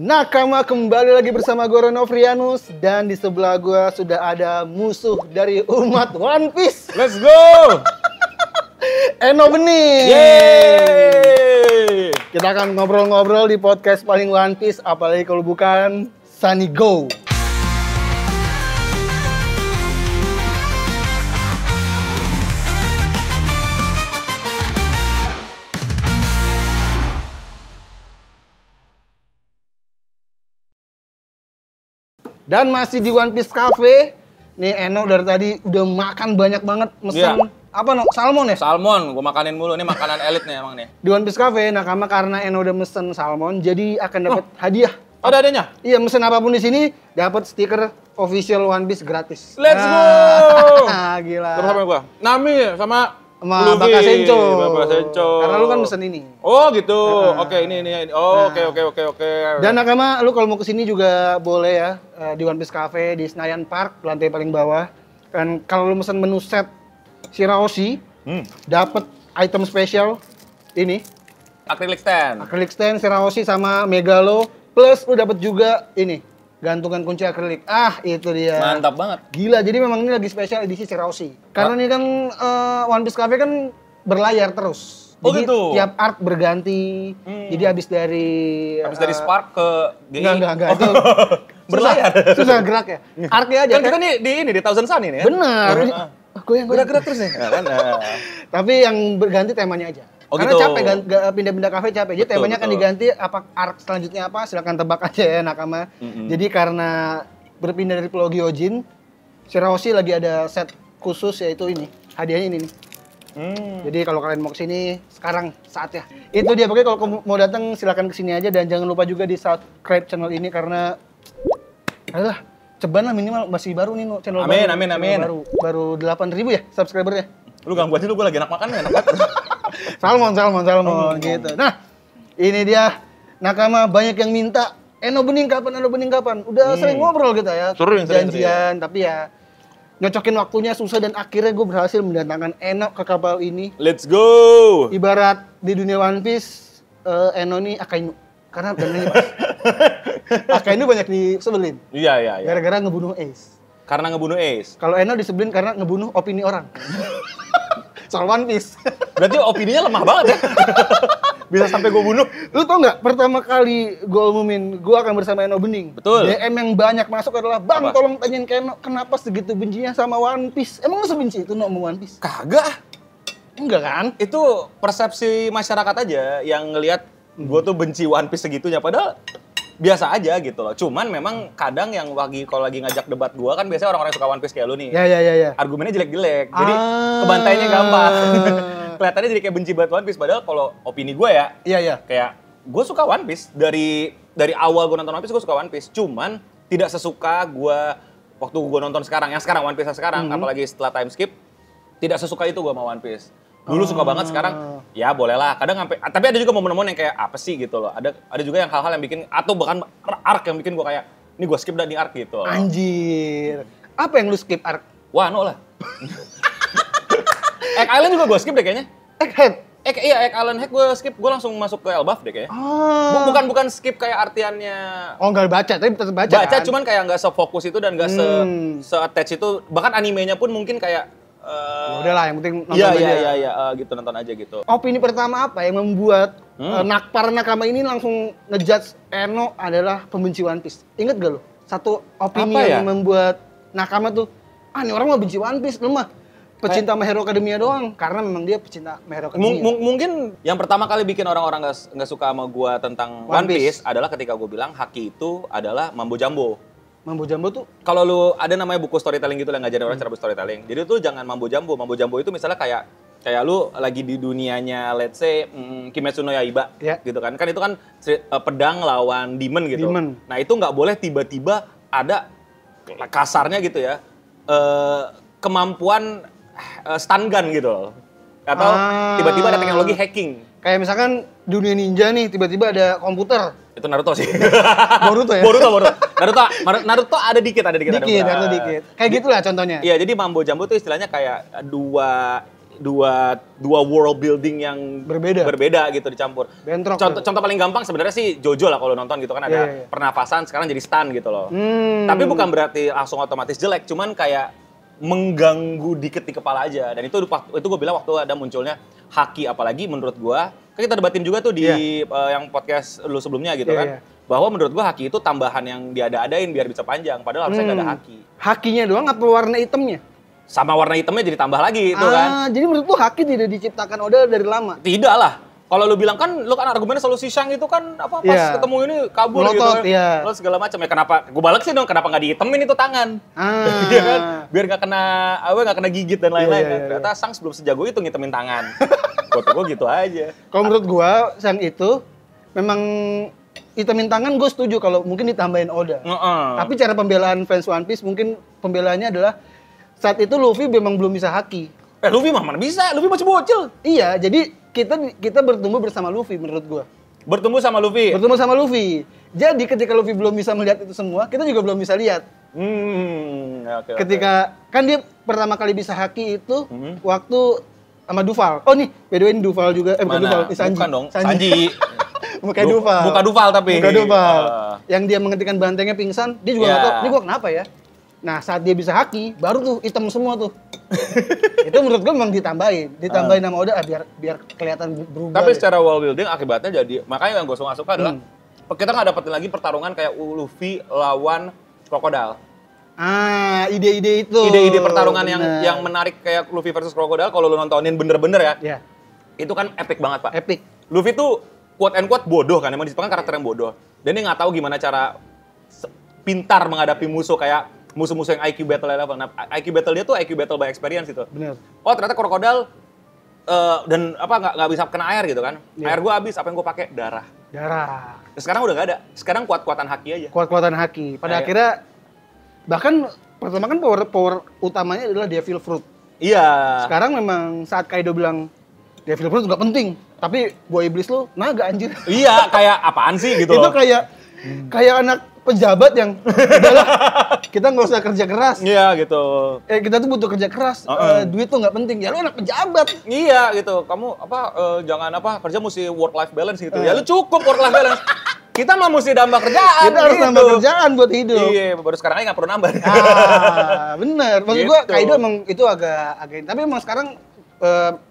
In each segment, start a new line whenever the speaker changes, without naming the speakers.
Nakama kembali lagi bersama gue Renofrianus dan di sebelah gue sudah ada musuh dari umat One Piece.
Let's go!
Eno Bening.
Yeay!
Kita akan ngobrol-ngobrol di podcast paling One Piece, apalagi kalau bukan Sunny Go. Dan masih di One Piece Cafe. Nih Eno dari tadi udah makan banyak banget, mesen apa no? Salmon ya?
Salmon, gua makanin mulu. Ini makanan elit nih emang nih.
Di One Piece Cafe, Nakama karena Eno udah mesen salmon, jadi akan dapat hadiah.
Oh, ada adanya?
Iya, mesen apapun di sini dapat stiker official One Piece gratis.
Let's go!
Gila.
Terus sama gua? Nami sama
Sama
Luffy.
Baka Sencho.
Baka Sencho.
Karena lu kan mesen ini.
Oh gitu. Oke, ini. Oh, oke.
Dan Nakama, lu kalau mau kesini juga boleh ya, di One Piece Cafe di Senayan Park, lantai paling bawah. Dan kalau lu mesen menu set Shirahoshi, dapat item spesial ini,
acrylic stand.
acrylic stand Shirahoshi sama Megalo, plus lu dapat juga ini, gantungan kunci akrilik. Itu dia.
Mantap banget.
Gila, jadi memang ini lagi spesial edisi Shirahoshi. Karena ini kan One Piece Cafe kan berlayar terus.
Oh,
Jadi
gitu?
tiap arc berganti. Jadi habis dari
Spark ke GI.
Enggak. Itu
Berlayar.
Susah gerak ya. Arc-nya aja.
Kan kita nih di Thousand Sun ini ya.
Benar. Goyang.
Gerak terus nih.
Tapi yang berganti temanya aja.
Oh,
Karena
gitu.
capek pindah-pindah kafe capek. Jadi
Betul,
temanya akan
betul.
diganti, apa arc selanjutnya apa silakan tebak aja ya Nakama. Jadi karena berpindah dari Pulau Gyojin, Shirahoshi lagi ada set khusus yaitu ini. Hadiahnya ini nih. Jadi kalau kalian mau kesini sekarang saatnya. Itu dia, pokoknya kalau mau datang silakan kesini aja dan jangan lupa juga di subscribe channel ini karena alah ceban lah minimal masih baru nih channel
Amin,
baru.
amin,
Channel
amin.
Baru 8.000 ya subscribernya.
Lu ganggu aja lu, gua lagi enak makan nih, enak banget.
Salmon gitu. Nah, ini dia Nakama banyak yang minta Eno Bening kapan? Udah sering ngobrol kita ya.
Sering.
Janjian, tapi ya nyocokin waktunya susah dan akhirnya gue berhasil mendatangkan Eno ke kapal ini.
Let's go!
Ibarat di dunia One Piece, Eno nih Akainu. Karena bener pas. Akainu banyak disebelin.
Iya.
Gara-gara ngebunuh Ace.
Karena ngebunuh Ace.
Kalau Eno disebelin karena ngebunuh opini orang. Soal One Piece.
Berarti opininya lemah banget ya. Bisa sampai gue bunuh.
Lu tau nggak, pertama kali gue umumin gue akan bersama Eno Bening.
Betul.
DM yang banyak masuk adalah, Bang
Apa?
tolong tanyain ke Eno, kenapa segitu bencinya sama One Piece? Emang lu sebenci itu sama One Piece?
Kagak.
Enggak kan?
Itu persepsi masyarakat aja yang ngelihat gue tuh benci One Piece segitunya. Padahal biasa aja gitu loh. Cuman memang kadang yang kalau lagi ngajak debat gue kan biasanya orang-orang yang suka One Piece kayak lu nih.
Ya.
Argumennya jelek-jelek. Jadi kebantainya gampang. Kelihatannya jadi kayak benci banget One Piece. Padahal kalau opini gue ya,
Iya.
kayak gue suka One Piece. Dari awal gue nonton One Piece gue suka One Piece. Cuman tidak sesuka gue waktu gue nonton sekarang. Yang sekarang One Piece yang sekarang. Apalagi setelah time skip. Tidak sesuka itu gue sama One Piece. Dulu suka banget, sekarang ya bolehlah. Kadang sampai, tapi ada juga momen-momen yang kayak apa sih gitu loh. Ada juga yang hal-hal yang bikin, atau bahkan arc yang bikin gue kayak, ini gue skip dah di arc gitu loh.
Anjir. Apa yang lu skip arc?
Wano lah. Egg Island juga gue skip deh kayaknya.
Egghead.
Egg Island Hack gue skip, gue langsung masuk ke Elbaf deh kayaknya. Bukan skip kayak artiannya
Oh nggak baca, tapi tetap baca kan?
cuman kayak nggak sefokus itu dan nggak se-attach itu. Bahkan animenya pun mungkin kayak
Udah lah, yang penting nonton aja.
Iya, gitu, nonton aja gitu.
Opini pertama apa yang membuat para nakama ini langsung ngejudge Eno adalah pembenci One Piece? Ingat gak lo? Satu opini
Apa ya?
yang membuat nakama tuh, ini orang mah benci One Piece, lu mah pecinta My Hero Academia doang. Karena memang dia pecinta My Hero Academia.
Mungkin yang pertama kali bikin orang-orang nggak suka sama gua tentang One Piece adalah ketika gua bilang Haki itu adalah Mambo Jambo.
Mambo Jambo tuh?
Kalau lu ada namanya buku storytelling gitu yang ngajarin orang cara storytelling. Jadi tuh jangan Mambo Jambo. Mambo Jambo itu misalnya kayak lu lagi di dunianya let's say Kimetsu no Yaiba gitu kan. Kan itu kan pedang lawan demon gitu. Nah, itu nggak boleh tiba-tiba ada kasarnya gitu ya. Kemampuan stun gun gitu loh. Atau tiba-tiba ada teknologi hacking.
Kayak misalkan dunia ninja nih, tiba-tiba ada komputer.
Itu Naruto sih.
Boruto ya?
Boruto. Naruto ada dikit.
Dikit. Kayak gitulah contohnya.
Iya, jadi Mambo Jambo itu istilahnya kayak dua world building yang berbeda gitu dicampur.
Bentrok.
Contoh paling gampang sebenarnya sih Jojo lah kalau nonton gitu kan ada pernafasan sekarang jadi stun gitu loh. Tapi bukan berarti langsung otomatis jelek, cuman kayak mengganggu dikit di kepala aja. Dan itu gue bilang waktu ada munculnya haki, apalagi menurut gue kan kita debatin juga tuh di yang podcast lu sebelumnya gitu kan. Bahwa menurut gue haki itu tambahan yang diada-adain biar bisa panjang, padahal harusnya nggak ada haki.
Hakinya doang apa warna hitamnya?
Sama warna hitamnya jadi tambah lagi itu kan.
Jadi menurut lu haki tidak diciptakan Oda dari lama?
Tidak lah. Kalau lu bilang kan, lu kan argumennya selalu si Shang itu kan apa pas ketemu ini kabur
melotot,
gitu kan. Terus segala macam ya kenapa? Gue balik sih dong, kenapa nggak dihitemin itu tangan? Iya kan? Biar nggak kena gigit dan lain-lain kan. Ternyata Shang sebelum sejago itu ngitemin tangan. Gue gitu aja.
Kalau menurut gue Shang itu memang hitemin tangan gue setuju kalau mungkin ditambahin Oda. Tapi cara pembelaan fans One Piece mungkin pembelaannya adalah saat itu Luffy memang belum bisa haki.
Luffy mana bisa? Luffy masih bocil.
Iya, jadi kita bertumbuh bersama Luffy menurut gua.
Bertumbuh sama Luffy.
Jadi ketika Luffy belum bisa melihat itu semua, kita juga belum bisa lihat. Ketika kan dia pertama kali bisa haki itu waktu sama Duval. Oh nih, by the way ini Duval juga. Bukan Duval, Sanji.
Bukan dong, Sanji.
Bukan Duval.
Bukan Duval tapi.
Bukan Duval. Yang dia menghentikan bantengnya pingsan, dia juga nggak tahu, ini gua kenapa ya? Nah, saat dia bisa haki, baru tuh hitam semua tuh. Itu menurut gue memang ditambahin sama Oda biar kelihatan berubah.
Tapi secara world building akibatnya jadi, makanya yang gue suka adalah kita nggak dapetin lagi pertarungan kayak Luffy lawan Crocodile.
Ide-ide itu.
Ide-ide pertarungan yang menarik kayak Luffy versus Crocodile kalau lu nontonin bener-bener ya. Itu kan epic banget, Pak.
Epic.
Luffy tuh quote and quote bodoh kan, emang disebutkan karakter yang bodoh. Dan dia nggak tahu gimana cara pintar menghadapi musuh kayak musuh-musuh yang IQ battle level. Nah, IQ battle dia tuh IQ battle by experience itu.
Bener.
Oh, ternyata krokodil dan nggak bisa kena air gitu kan. Air gua habis, apa yang gua pakai? Darah. Nah, sekarang udah nggak ada. Sekarang kuat-kuatan haki aja.
Kuat-kuatan haki. Pada akhirnya bahkan pertama kan power utamanya adalah Devil Fruit.
Iya.
Sekarang memang saat Kaido bilang Devil Fruit nggak penting, tapi buah iblis lu naga anjir.
Iya, kayak apaan sih gitu.
Itu kayak anak pejabat yang udahlah kita nggak usah kerja keras.
Iya gitu.
Kita tuh butuh kerja keras. Duit tuh nggak penting. Ya lu anak pejabat.
Iya gitu. Kamu jangan kerja mesti work life balance gitu. Ya lu cukup work life balance. Kita mah mesti nambah kerjaan.
Kita harus nambah kerjaan buat hidup.
Iya, baru sekarang aja nggak perlu nambah.
Bener. Maksud gua Kaido emang itu agak tapi emang sekarang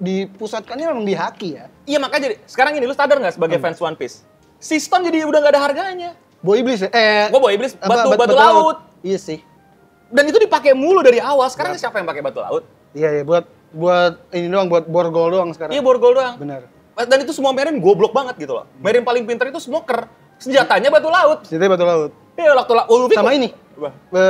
dipusatkannya memang di haki ya.
Iya makanya jadi sekarang ini lu sadar nggak sebagai fans One Piece? Sistem jadi udah nggak ada harganya.
Buah iblis ya?
Gua buah iblis, batu laut.
Iya sih.
Dan itu dipakai mulu dari awal. Sekarang siapa yang pakai batu laut?
Iya, buat ini doang, buat borgol doang sekarang.
Iya, borgol doang.
Benar.
Dan itu semua Marine goblok banget gitu loh. Marine paling pintar itu smoker. Senjatanya batu laut.
Senjatanya batu laut.
Iya, waktu Luffy
sama ini.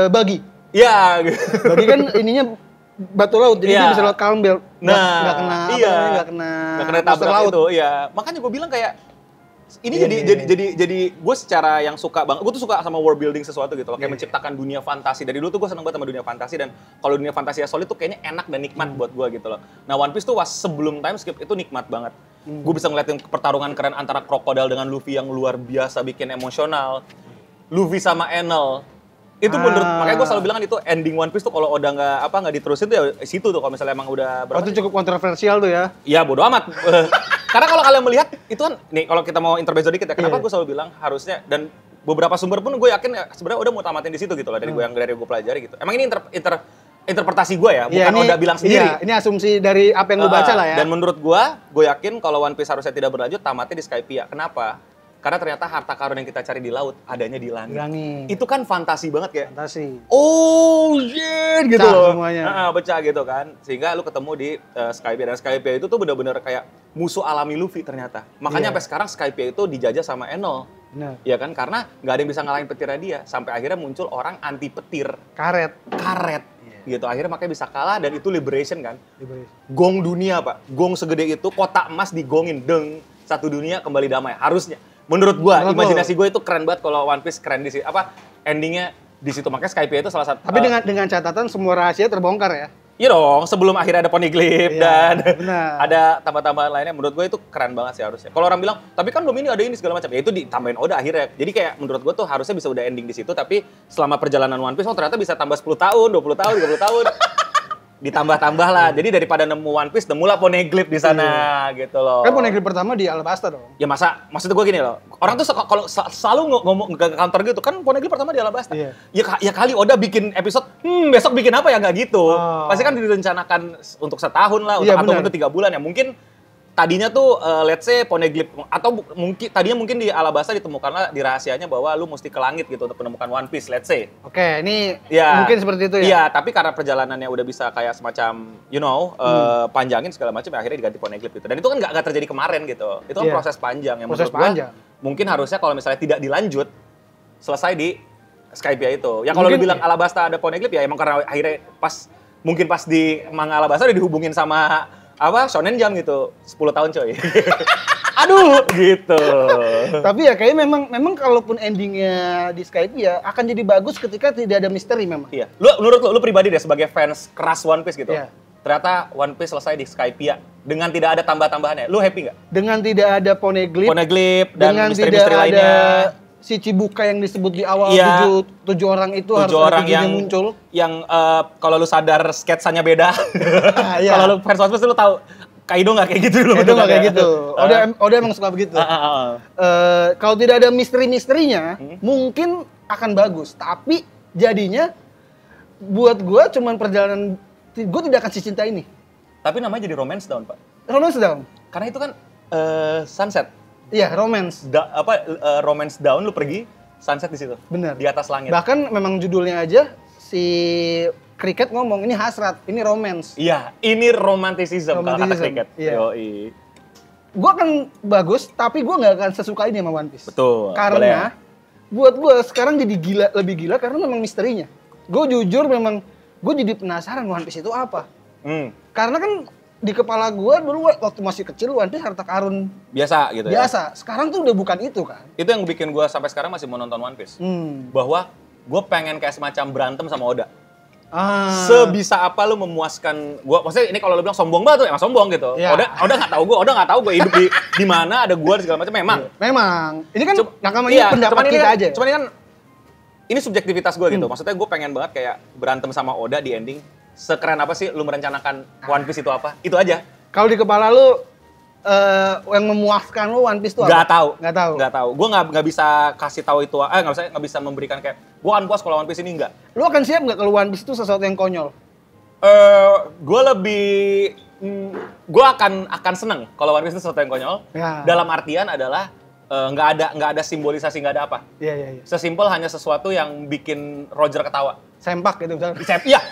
Bagi.
Iya.
Bagi kan ininya batu laut, jadi dia bisa lewat calm belt. Nggak kena
tabrak laut itu. Iya. Makanya gue bilang kayak ini jadi gue secara yang suka banget, gue tuh suka sama world building sesuatu gitu loh, kayak menciptakan dunia fantasi. Dari dulu tuh gue seneng banget sama dunia fantasi, dan kalau dunia fantasi yang solid tuh kayaknya enak dan nikmat buat gue gitu loh. Nah One Piece tuh sebelum time skip itu nikmat banget. Gue bisa ngeliatin pertarungan keren antara Crocodile dengan Luffy yang luar biasa bikin emosional. Luffy sama Enel. Itu menurut, makanya gue selalu bilang kan itu ending One Piece tuh kalau udah nggak diterusin tuh ya situ tuh kalau misalnya emang udah
berapa. Itu cukup kontroversial tuh ya.
Iya bodo amat. Karena kalau kalian melihat itu kan, nih kalau kita mau intermezzo dikit ya, kenapa gue selalu bilang harusnya, dan beberapa sumber pun gue yakin ya, sebenarnya udah mau tamatin di situ gitu loh, dari gue pelajari gitu. Emang ini interpretasi gue ya, bukan udah bilang sendiri.
Iya, ini asumsi dari apa yang gue baca lah ya.
Dan menurut gue yakin kalau One Piece harusnya tidak berlanjut, tamatnya di Skypiea. Kenapa? Karena ternyata harta karun yang kita cari di laut adanya di langit. Itu kan fantasi banget kayak.
Fantasi.
Oh shit gitu loh.
Semuanya.
Pecah gitu kan. Sehingga lu ketemu di Skypiea, dan Skypiea itu tuh benar-benar kayak musuh alami Luffy ternyata. Makanya sampai sekarang Skypiea itu dijajah sama Enel.
Benar.
Ya kan, karena nggak ada yang bisa ngalahin petirnya dia. Sampai akhirnya muncul orang anti petir.
Karet.
Gitu, akhirnya makanya bisa kalah, dan itu liberation kan. Gong dunia pak. Gong segede itu, kotak emas digongin. Deng. Satu dunia kembali damai. Harusnya. Menurut gua, imajinasi gue itu keren banget kalau One Piece keren di situ. Endingnya di situ. Makanya Skypiea itu salah satu.
Tapi dengan catatan semua rahasia terbongkar ya.
Iya dong, sebelum akhirnya ada Poneglyph dan ada tambah-tambahan lainnya. Menurut gue itu keren banget sih harusnya. Kalau orang bilang, tapi kan belum ini ada ini segala macam. Ya itu ditambahin Oda akhirnya. Jadi kayak menurut gue tuh harusnya bisa udah ending di situ. Tapi selama perjalanan One Piece, ternyata bisa tambah 10 tahun, 20 tahun, 30 tahun. ditambah-tambah lah. Jadi daripada nemu One Piece, nemulah Poneglyph di sana gitu loh.
Kan Poneglyph pertama di Alabasta dong.
Ya maksud gue gini loh. Orang tuh kalau selalu ngomong ke kantor gitu kan Poneglyph pertama di Alabasta.
Iya.
Ya kali Oda bikin episode, besok bikin apa ya, nggak gitu. Pasti kan direncanakan untuk setahun lah, atau mungkin 3 bulan ya. Mungkin tadinya tuh let's say Poneglyph atau mungkin di Alabasta ditemukanlah di rahasianya bahwa lu mesti ke langit gitu untuk menemukan One Piece, let's say.
Oke, ini mungkin seperti itu ya.
Iya, tapi karena perjalanannya udah bisa kayak semacam panjangin segala macam, akhirnya diganti Poneglyph gitu. Dan itu kan nggak terjadi kemarin gitu. Itu kan proses panjang yang menurut gua mungkin harusnya kalau misalnya tidak dilanjut selesai di Skypiea itu. Ya kalau lu bilang Alabasta ada Poneglyph ya emang karena akhirnya mungkin pas di manga Alabasta udah dihubungin sama Shonen Jump gitu, 10 tahun coy. Aduh, gitu.
Tapi ya kayaknya memang kalaupun endingnya di Skypiea akan jadi bagus ketika tidak ada misteri memang.
Iya. Menurut lu pribadi deh sebagai fans keras One Piece gitu. Iya. Ternyata One Piece selesai di Skypiea dengan tidak ada tambah-tambahannya. Lu happy nggak? Dengan
tidak ada Poneglyph
dan misteri-misteri lainnya.
Si Chibuka yang disebut di awal, tujuh orang itu harus
orang yang
muncul.
Yang kalau lu sadar sketsanya beda. Kalau lu fans One Piece lu tahu Kaido nggak kayak gitu loh.
Kaido nggak kayak gitu. Oda emang suka begitu. Kalau tidak ada misteri-misterinya, mungkin akan bagus. Tapi jadinya buat gue cuman perjalanan, gue tidak akan cinta ini.
Tapi namanya jadi romance down, Pak.
Romance down?
Karena itu kan sunset.
Iya, romance.
Romance down, lu pergi, sunset di situ.
Bener.
Di atas langit.
Bahkan memang judulnya aja, si Cricket ngomong, ini hasrat, ini romance.
Iya, ini romanticism kalau kata Cricket.
Iya. Gue akan bagus, tapi gue nggak akan sesuka ini sama One Piece.
Betul.
Karena, buat gue sekarang jadi lebih gila karena memang misterinya. Gue jujur memang, gue jadi penasaran One Piece itu apa. Karena kan, di kepala gue dulu waktu masih kecil One Piece harta karun
biasa gitu ya.
Biasa. Sekarang tuh udah bukan itu kan.
Itu yang bikin gue sampai sekarang masih mau nonton One Piece. Bahwa gue pengen kayak semacam berantem sama Oda. Sebisa apa lu memuaskan gue? Maksudnya ini kalau lu bilang sombong banget tuh emang sombong gitu. Ya. Oda nggak tahu gue hidup di mana ada gue segala macam
memang. Ini kan ini pendapat kita aja.
Cuman ini kan ini subjektivitas gue gitu. Maksudnya gue pengen banget kayak berantem sama Oda di ending. Sekeren apa sih lu merencanakan One Piece itu apa? Itu aja. Kalau
di kepala lu yang memuaskan lu One Piece itu apa?
Nggak tahu. Gue nggak bisa kasih tahu itu. Nggak bisa memberikan kayak gue akan puas kalau One Piece ini nggak.
Lu akan siap nggak kalau One Piece itu sesuatu yang konyol?
Gue akan seneng kalau One Piece itu sesuatu yang konyol. Ya. Dalam artian adalah nggak ada simbolisasi, nggak ada apa.
Iya.
Sesimpel hanya sesuatu yang bikin Roger ketawa.
Sempak gitu misalnya.
Iya.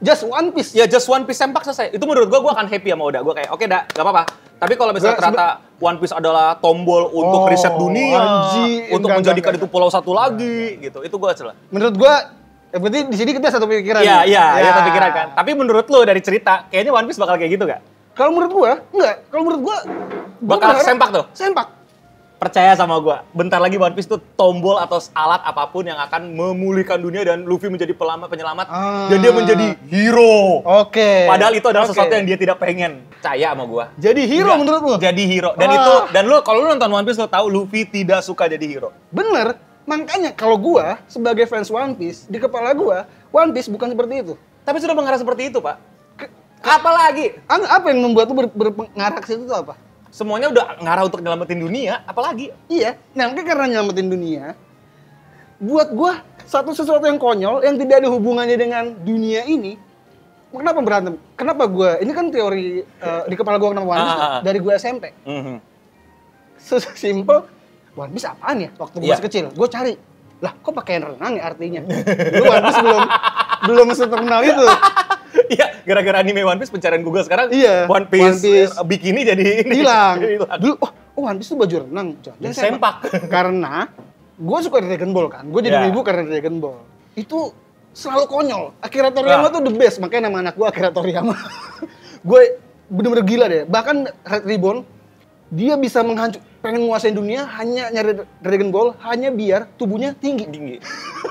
Just One Piece.
Ya, just One Piece sempak selesai. Itu menurut gue akan happy sama Oda. Gue kayak, oke dah, gak apa-apa. Tapi kalau misalnya ternyata One Piece adalah tombol untuk riset dunia, untuk menjadikan itu pulau satu lagi, gitu. Itu gue celah.
Menurut gue, berarti di sini kita satu pikiran.
Iya, satu pikiran kan. Tapi menurut lo dari cerita, kayaknya One Piece bakal kayak gitu gak?
Kalau menurut gue, enggak. Kalau menurut gue
bakal sempak tuh?
Sempak.
Percaya sama gue, bentar lagi One Piece itu tombol atau alat apapun yang akan memulihkan dunia dan Luffy menjadi penyelamat dan dia menjadi hero.
Oke.
Padahal itu adalah sesuatu yang dia tidak pengen. Percaya sama gue.
Jadi hero menurut lu?
Jadi hero. Dan kalau lu nonton One Piece lu tahu Luffy tidak suka jadi hero.
Bener. Makanya kalau gue sebagai fans One Piece, di kepala gue One Piece bukan seperti itu.
Tapi sudah mengarah seperti itu, Pak. Apa lagi?
Apa yang membuat lu berpengarah ke situ itu apa?
Semuanya udah ngarah untuk nyelamatin dunia, apalagi?
Iya, nah mungkin karena nyelamatin dunia, buat gua sesuatu yang konyol, yang tidak ada hubungannya dengan dunia ini, kenapa berantem? Kenapa gua, ini kan teori di kepala gua kenapa One Piece dari gua SMP. Sesimpel, One Piece apaan ya? Waktu gua masih kecil, gua cari, lah kok pakai renang ya artinya? Dulu One Piece belum seterkenal itu.
Iya, gara-gara anime One Piece pencarian Google sekarang One Piece bikini jadi
hilang. Dulu One Piece itu baju renang,
sempak.
Karena gue suka Dragon Ball kan, gue jadi ibu karena Dragon Ball. Itu selalu konyol. Akira Toriyama tuh the best, makanya nama anak gue Akira Toriyama. Gue bener-bener gila deh. Bahkan Red Ribbon dia bisa pengen menguasai dunia hanya nyari Dragon Ball hanya biar tubuhnya tinggi.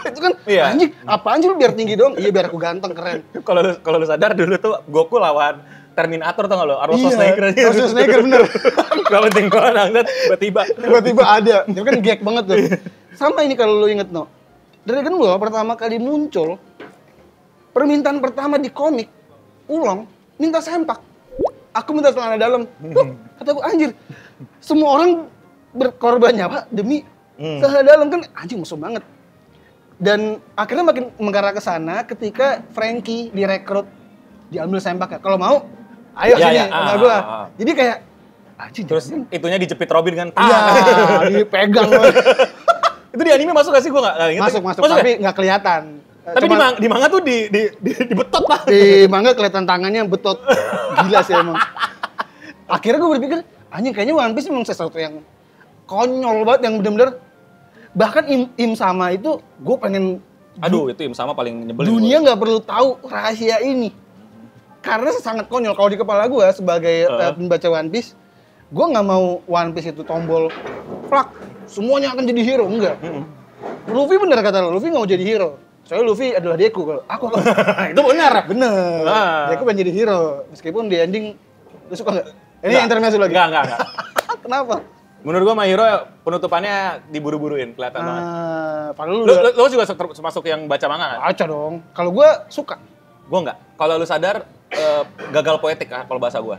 Itu kan anjing, apaan sih lu biar tinggi dong? Iya biar aku ganteng, keren.
Kalau lu sadar dulu tuh Goku lawan Terminator tau gak lo? Arnold Schwarzenegger aja.
Arnold Schwarzenegger bener.
Gak penting banget,
tiba-tiba ada. Itu kan gag banget tuh. Sama ini kalau lu inget no. Dragon Ball pertama kali muncul Permintaan pertama di komik, Ulong, minta sempak. Aku minta celana dalam. Loh, kata gue, anjir, semua orang berkorbannya Pak demi celana dalam kan anjing musuh banget. Dan akhirnya makin mengarah ke sana ketika Frankie direkrut, diambil sempaknya. Kalau mau, ayo sini sama gue. Jadi kayak, anjing.
Terus itunya dijepit Robin kan?
Iya, dipegang.
Itu di anime masuk gak sih? Gue nggak inget.
Masuk, tapi nggak kelihatan.
Tapi di manga tuh dibetot Pak.
Di manga kelihatan tangannya betot. Gila sih emang. Akhirnya gue berpikir, anjing kayaknya One Piece memang sesuatu yang konyol banget, yang bener-bener bahkan Im sama itu gue pengen
aduh itu Im sama paling nyebelin.
Dunia nggak perlu tahu rahasia ini. Karena sangat konyol. Kalau di kepala gue sebagai pembaca One Piece, gue nggak mau One Piece itu tombol plak, semuanya akan jadi hero, enggak. Luffy bener kata lo, Luffy nggak mau jadi hero. Soalnya Luffy adalah Deku, aku
itu benar.
Bener. Deku pengen jadi hero, meskipun di ending, lu suka nggak? Ini yang intermezzo lagi?
Enggak.
Kenapa?
Menurut gua My Hero penutupannya diburu-buruin, kelihatan banget.
Padahal
lu juga termasuk yang baca manga kan?
Baca dong. Kalau gua suka.
Gua enggak. Kalau lu sadar gagal poetik kalau bahasa gua.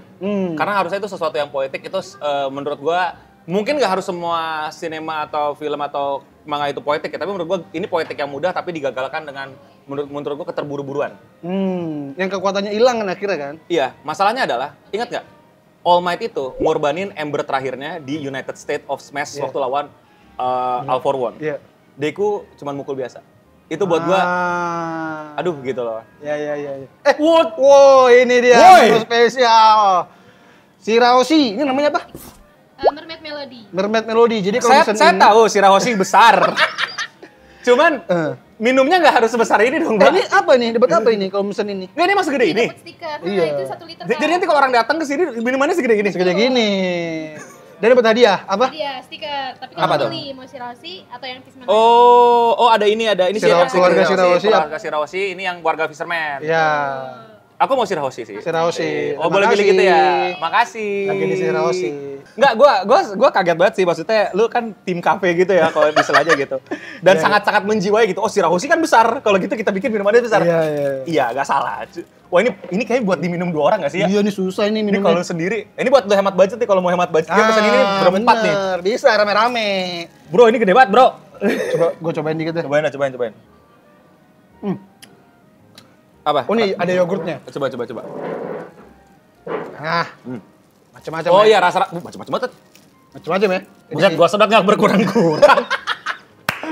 Karena harusnya itu sesuatu yang poetik itu menurut gua mungkin nggak harus semua sinema atau film atau manga itu poetik ya, tapi menurut gua ini poetik yang mudah tapi digagalkan dengan menurut gua keterburu-buruan.
Yang kekuatannya hilang kan akhirnya kan?
Iya, masalahnya adalah ingat nggak? All Might itu ngorbanin Ember terakhirnya di United States of Smash waktu lawan All For One. Deku cuma mukul biasa. Itu buat gua, aduh gitu loh.
Iya. Wow, ini dia spesial. Shirahoshi, ini namanya apa?
Mermaid Melody.
Mermaid Melody. Jadi kalau
saya tahu Shirahoshi besar. Cuman minumnya nggak harus sebesar ini dong, Mbak.
Ini apa nih? Debat apa ini kalau mesen ini?
Nggak, ini masih gede ini.
Dapat stiker.
Iya.
Itu 1 liter.
Jadi nanti kalau orang datang ke sini minumannya segede gini.
Segede gini. Dan dapat hadiah apa?
Iya, stiker. Tapi
Apa
kalau
tuh?
pilih mau Shirahoshi atau yang Fishman.
Oh, ada ini
Keluarga Shirahoshi.
Keluarga Shirahoshi, ini yang keluarga Fisherman.
Ya.
Aku mau Shirahoshi sih.
Shirahoshi.
Oh, boleh pilih gitu ya. Makasih.
Lagi di Shirahoshi.
Enggak, gua kaget banget sih, maksudnya lu kan tim kafe gitu ya kalau istilahnya gitu. Dan sangat-sangat menjiwai gitu. Oh, Shirahoshi kan besar. Kalau gitu kita bikin minumannya besar. Iya, enggak salah. Wah, ini kayaknya buat diminum 2 orang enggak sih ya?
Iya, ini susah ini minumnya.
Ini kalau sendiri. Ini buat lu hemat budget nih, kalau mau hemat budget kita pesan ini berempat nih.
Bisa rame-rame.
Bro, ini gede banget, Bro.
Gua cobain dikit deh.
Cobain. Apa?
Oh, nih ada yogurtnya.
Coba.
Nah. Macam-macam.
Oh iya, rasa macam-macam banget.
Macam-macam ya.
Buset, gua sedot nggak berkurang-kurang.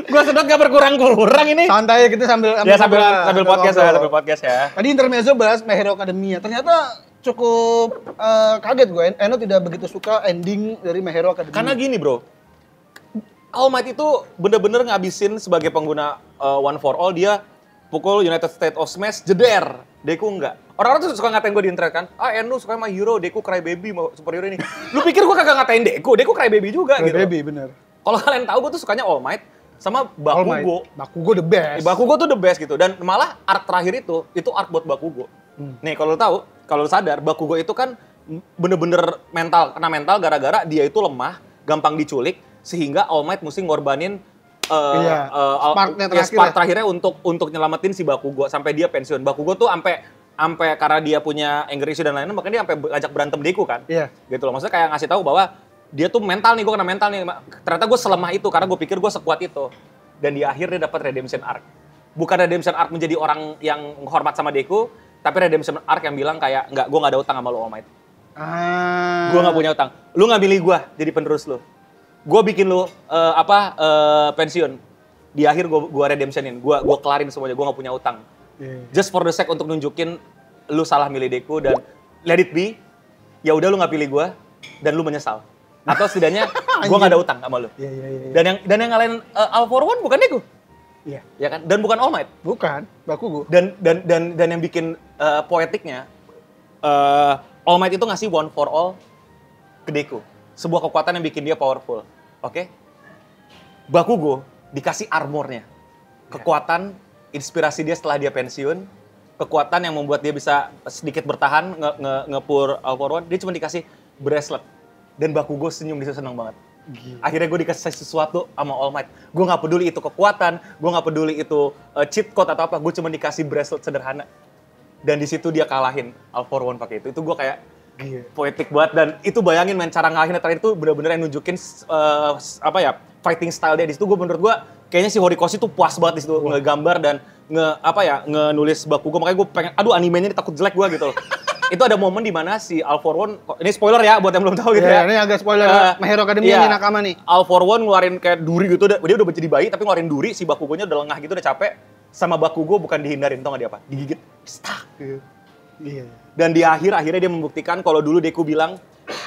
Gua sedot nggak berkurang-kurang ini.
Santai kita sambil
podcast ya.
Tadi intermezzo bahas My Hero Academia. Ternyata cukup kaget gue. Eno tidak begitu suka ending dari My Hero Academia.
Karena gini, Bro. All Might itu bener-bener ngabisin sebagai pengguna One for All, dia pukul United States of Smash, jeder. Deku enggak. Orang-orang tuh suka ngatain gue di internet kan. Eno suka My Hero, Deku Crybaby, superhero ini. Lu pikir gue kagak ngatain Deku Crybaby juga gitu.
Crybaby, bener.
Kalau kalian tahu, gue tuh sukanya All Might sama Bakugo.
Bakugo the best.
Bakugo tuh the best gitu. Dan malah arc terakhir itu arc buat Bakugo. Nih kalau lu tahu, kalau lu sadar, Bakugo itu kan bener-bener kena mental gara-gara dia itu lemah, gampang diculik, sehingga All Might mesti ngorbanin spark terakhirnya untuk nyelamatin si Bakugo sampai dia pensiun. Bakugo tuh sampai karena dia punya anger issue dan lain-lain, makanya dia sampai ngajak berantem Deku kan.
Iya.
Gitu loh. Maksudnya kayak ngasih tahu bahwa dia tuh mental nih, gue kena mental nih. Ternyata gue selemah itu karena gue pikir gue sekuat itu. Dan di akhir dia dapat redemption arc. Bukan redemption arc menjadi orang yang menghormat sama Deku, tapi redemption arc yang bilang kayak enggak, gue nggak ada utang sama lo, All Might. Gue nggak punya utang. Lu nggak milih gue jadi penerus lu. Gue bikin lu pensiun. Di akhir gue redemptionin, gue kelarin semuanya, gue nggak punya utang. Just for the sake untuk nunjukin lu salah milih Deku dan let it be. Ya udah lu nggak pilih gue dan lu menyesal. Atau setidaknya gue nggak ada utang sama lu. Dan yang ngalahin All For One bukan Deku.
Iya.
Ya kan? Dan bukan All Might.
Bukan, Bakugo.
Dan yang bikin poetiknya All Might itu ngasih One For All ke Deku. Sebuah kekuatan yang bikin dia powerful. Oke? Bakugo dikasih armornya. Kekuatan inspirasi dia setelah dia pensiun, kekuatan yang membuat dia bisa sedikit bertahan ngepur All For One, dia cuma dikasih bracelet. Dan Bakugo senyum, dia senang banget. Gila. Akhirnya gue dikasih sesuatu sama All Might. Gue gak peduli itu kekuatan, gue gak peduli itu cheat code atau apa, gue cuma dikasih bracelet sederhana. dan di situ dia kalahin All For One pakai itu. Itu gue kayak
Gila.
poetik banget, dan itu bayangin men, cara ngalahin terakhir itu bener-bener yang nunjukin fighting style dia. Di situ menurut gue kayaknya si Horikoshi tuh puas banget di situ ngegambar dan ngenulis Bakugo. Makanya gue pengen, aduh animenya ini takut jelek gue gitu loh. Itu ada momen di mana si All For One, ini spoiler ya buat yang belum tahu gitu ya.
Ini agak spoiler My Hero Academia nih Nakama nih.
All For One ngeluarin kayak duri gitu, dia udah jadi bayi tapi ngeluarin duri, si Bakugonya udah lengah gitu, udah capek. Sama Bakugo bukan dihindarin, tau gak dia apa? Digigit, stuck.
Iya.
Dan di akhirnya dia membuktikan kalau dulu Deku bilang,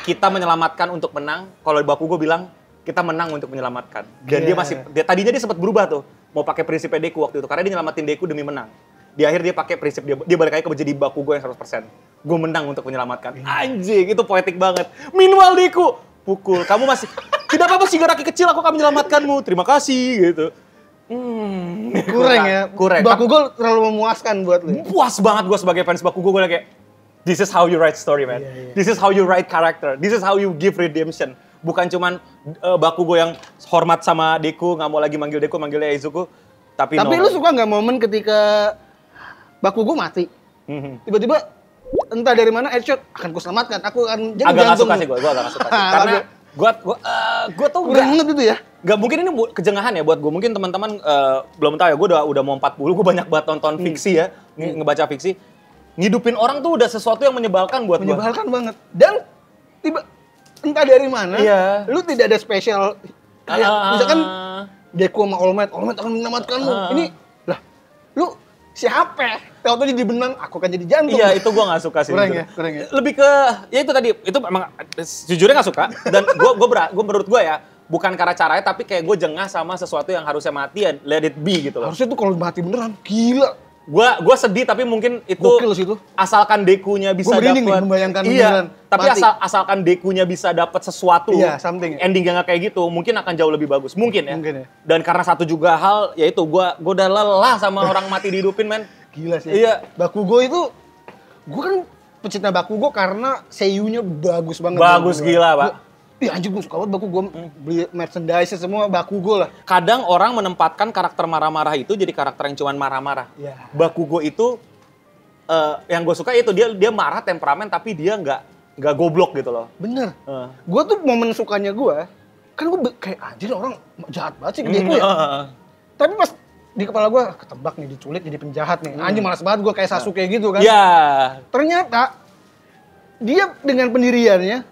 kita menyelamatkan untuk menang, kalau Bakugo bilang, kita menang untuk menyelamatkan. Dan tadinya dia sempat berubah tuh, mau pakai prinsipnya Deku waktu itu, karena dia nyelamatin Deku demi menang. Di akhir dia pakai prinsip dia balik lagi ke menjadi Bakugo yang 100%. Gue menang untuk menyelamatkan. Anjing, itu poetik banget. Meanwhile Deku, pukul. Kamu masih, tidak apa-apa Shigaraki kecil, aku akan menyelamatkanmu. Terima kasih, gitu.
Kurang ya?
Kurang.
Bakugo terlalu memuaskan buat lu.
Puas banget gue sebagai fans Bakugo, gue kayak, this is how you write story, man. This is how you write character. This is how you give redemption. Bukan cuman Bakugo yang hormat sama Deku, nggak mau lagi manggil Deku, manggilnya Izuku. Tapi
lu suka nggak momen ketika Bakugo mati? Tiba-tiba entah dari mana headshot, akan ku selamatkan, aku akan jadi
agak
gantung.
Agak gak suka sih gue agak gak suka sih. Karena gue tuh
kurang banget itu ya.
Gak mungkin ini kejengahan ya buat gue. Mungkin teman-teman belum tahu ya, gue udah mau 40, gue banyak banget nonton fiksi ya, ngebaca fiksi. Ngidupin orang tuh udah sesuatu yang menyebalkan buat gue.
Menyebalkan banget. Dan entah dari mana, lu tidak ada spesial. Kayak misalkan Deku sama All Might akan menyelamatkanmu. Ini lah, lu siapa? Tahu-tahu jadi benang, aku kan jadi jantung.
Iya, itu gue nggak suka sih.
Kurang ya.
Lebih ke, ya itu tadi, itu memang sejujurnya nggak suka. Dan gue menurut gue ya, bukan karena caranya, tapi kayak gue jengah sama sesuatu yang harusnya mati ya, let it be gitu loh.
Harusnya tuh kalau mati beneran, gila.
Gue sedih tapi mungkin itu
Gokil sih itu.
Asalkan Dekunya bisa dapat.
Membayangkan
iya, tapi asalkan Dekunya bisa dapat sesuatu.
Iya, something.
Ending yang nggak kayak gitu, mungkin akan jauh lebih bagus. Mungkin ya.
Mungkin ya.
Dan karena satu juga hal, yaitu gue udah lelah sama orang mati dihidupin, men.
Gila sih.
Iya.
Bakugo itu, gue kan pecinta Bakugo karena seiyunya bagus banget.
Bagus gila, Pak.
Ih anjir, gue suka banget Bakugo, beli merchandise semua Bakugo lah.
Kadang orang menempatkan karakter marah-marah itu jadi karakter yang cuman marah-marah.
Iya.
Bakugo itu, yang gue suka itu dia marah, temperamen, tapi dia nggak goblok gitu loh.
Bener. Gue tuh momen sukanya gue, kan gue kayak anjir orang jahat banget sih ke Deku ya. Tapi pas di kepala gue, ketebak nih, diculik jadi penjahat nih. Anjir malas banget gue kayak Sasuke gitu kan.
Iya.
Ternyata, dia dengan pendiriannya,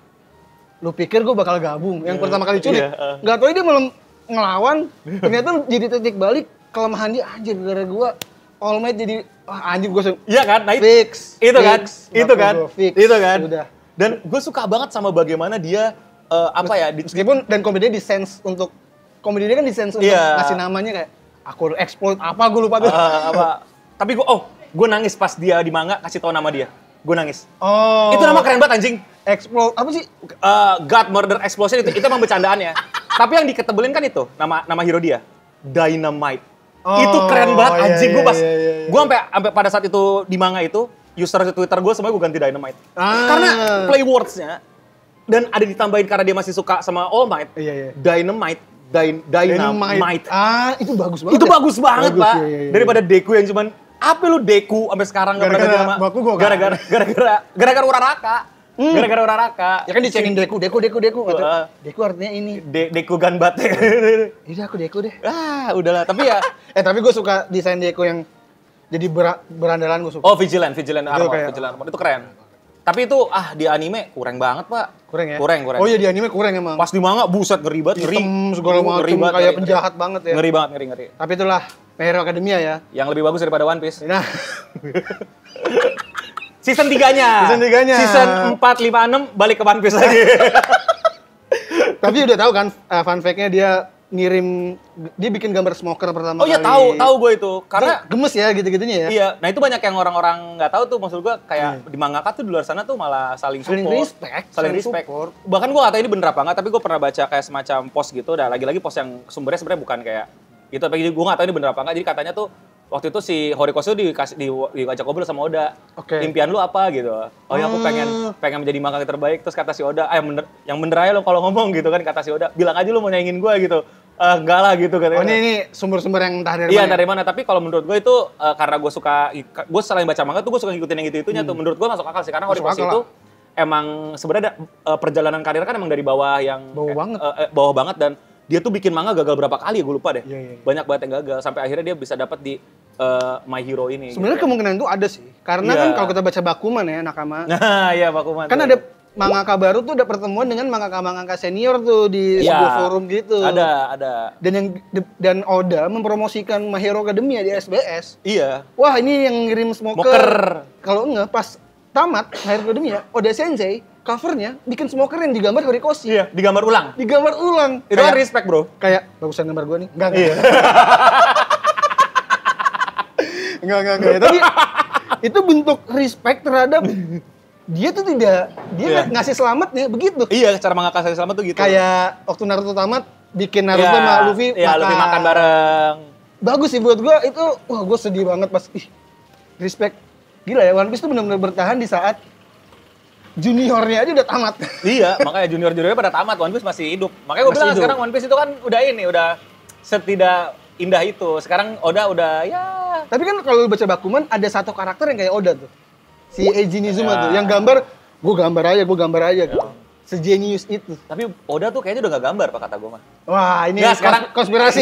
lu pikir gue bakal gabung, yang pertama kali culik. Gak tau dia malah ngelawan, ternyata jadi titik balik kelemahan dia, anjir gara-gara gue All Might jadi, anjir gue
iya kan? Nah,
fix.
Itu kan?
Udah.
Dan gue suka banget sama bagaimana dia,
meskipun, dan komedinya di-sense untuk, komedinya kan di-sense untuk ngasih namanya kayak, aku exploit apa, gue lupa tuh.
Tapi gue nangis pas dia di manga kasih tau nama dia. Gue nangis.
Oh.
Itu nama keren banget anjing.
Explode, apa sih?
God Murder Explosion itu emang bercandaannya. Tapi yang diketebelin kan itu, nama hero dia. Dynamite. Itu keren banget anjing. Gue sampai pada saat itu di manga itu, user Twitter gue semuanya gue ganti Dynamite. Karena play words-nya, dan ada ditambahin karena dia masih suka sama All Might. Dynamite. Dynamite.
Itu bagus banget.
Itu bagus banget, Pak.
Iya.
Daripada Deku yang cuman, apa lu Deku sampai sekarang nggak pernah ganti nama? Gara-gara Uraraka. Gara-gara Uraraka.
Ya kan dicengin Deku. Deku artinya ini.
Deku Ganbat.
Iya aku Deku deh.
Udahlah. Tapi ya.
Tapi gue suka desain Deku yang jadi berandalan, gue suka.
Oh, Vigilant Armor. Itu keren. Tapi itu di anime kurang banget, Pak.
Kurang ya?
Kurang.
Oh iya, di anime kurang emang.
Pas di manga buset ngeri banget,
hitam segala macam kayak penjahat banget ya.
Ngeri banget.
Tapi itulah My Hero Academia ya.
Yang lebih bagus daripada One Piece.
Nah.
Season 3-nya. Season 4, 5, 6 balik ke One Piece lagi.
Tapi udah tahu kan fun fact-nya dia bikin gambar smoker pertama kali.
Oh iya, tahu gue itu. Karena
gemes ya gitu-gitunya ya.
Iya, nah itu banyak yang orang-orang nggak tahu tuh, maksud gue kayak di mangaka tuh di luar sana tuh malah saling respect. Bahkan gue nggak tahu ini bener apa nggak, tapi gue pernah baca kayak semacam post gitu, udah lagi-lagi post yang sumbernya sebenarnya bukan kayak itu, tapi gue nggak tahu ini bener apa nggak. Jadi katanya tuh waktu itu si Horikoshi diajak ngobrol sama Oda. Impian lu apa gitu? Oh ya aku pengen menjadi mangaka terbaik. Terus kata si Oda, yang bener aja lo kalau ngomong gitu kan, kata si Oda. Bilang aja lu mau nyaingin gue gitu. Enggak lah gitu katanya.
Oh ini sumber-sumber yang entah dari
Iya
mana.
dari mana, tapi kalau menurut gue itu karena gue selain baca manga tuh gue suka ngikutin yang itu-itunya tuh. Menurut gue masuk akal sih, karena
Masuk
Horikoshi
akal
itu emang sebenarnya perjalanan karir kan emang dari bawah yang
Bawah banget.
bawah banget, dan dia tuh bikin manga gagal berapa kali ya gue lupa deh.
Iya.
Banyak banget yang gagal sampai akhirnya dia bisa dapat di My Hero ini.
Sebenarnya
gitu.
kemungkinan itu ada sih. Karena
Iya.
kan kalau kita baca Bakuman ya, Nakama.
Nah, iya Bakuman.
Kan
tuh.
ada mangaka baru tuh ada pertemuan dengan mangaka senior tuh di
Iya,
sebuah forum gitu.
Ada.
Dan Oda mempromosikan My Hero Academia di SBS.
Iya.
Wah, ini yang ngirim smoker.
Smoker.
Kalau enggak pas tamat My Hero Academia, Oda Sensei covernya bikin smoker yang digambar Horikoshi.
Iya, digambar ulang.
Digambar ulang.
Itu kan respect, Bro.
Kayak bagusan gambar gua nih. Enggak.
Iya.
Enggak. Tapi itu bentuk respect terhadap dia tuh dia
Iya.
ngasih selamatnya begitu.
Iya, cara mangaka saya selama tuh gitu.
Kayak waktu Naruto tamat bikin Naruto
Iya,
sama Luffy
iya, Luffy makan bareng.
Bagus sih buat gua itu. Wah, gua sedih banget pas respect. Gila ya, One Piece tuh benar-benar bertahan di saat juniornya aja udah tamat.
Iya, makanya junior-juniornya pada tamat, One Piece masih hidup. Makanya gue
Masih
bilang
hidup.
sekarang One Piece itu kan udah setidak indah itu. Sekarang Oda udah ya.
Tapi kan kalau lu baca Bakuman ada satu karakter yang kayak Oda tuh. Si Eiji Nizuma
Ya.
tuh yang gambar gua gambar aja gitu. Sejenius itu.
Tapi Oda tuh kayaknya udah gak gambar Pak kata gue mah.
Wah, ini
Nggak, sekarang
konspirasi.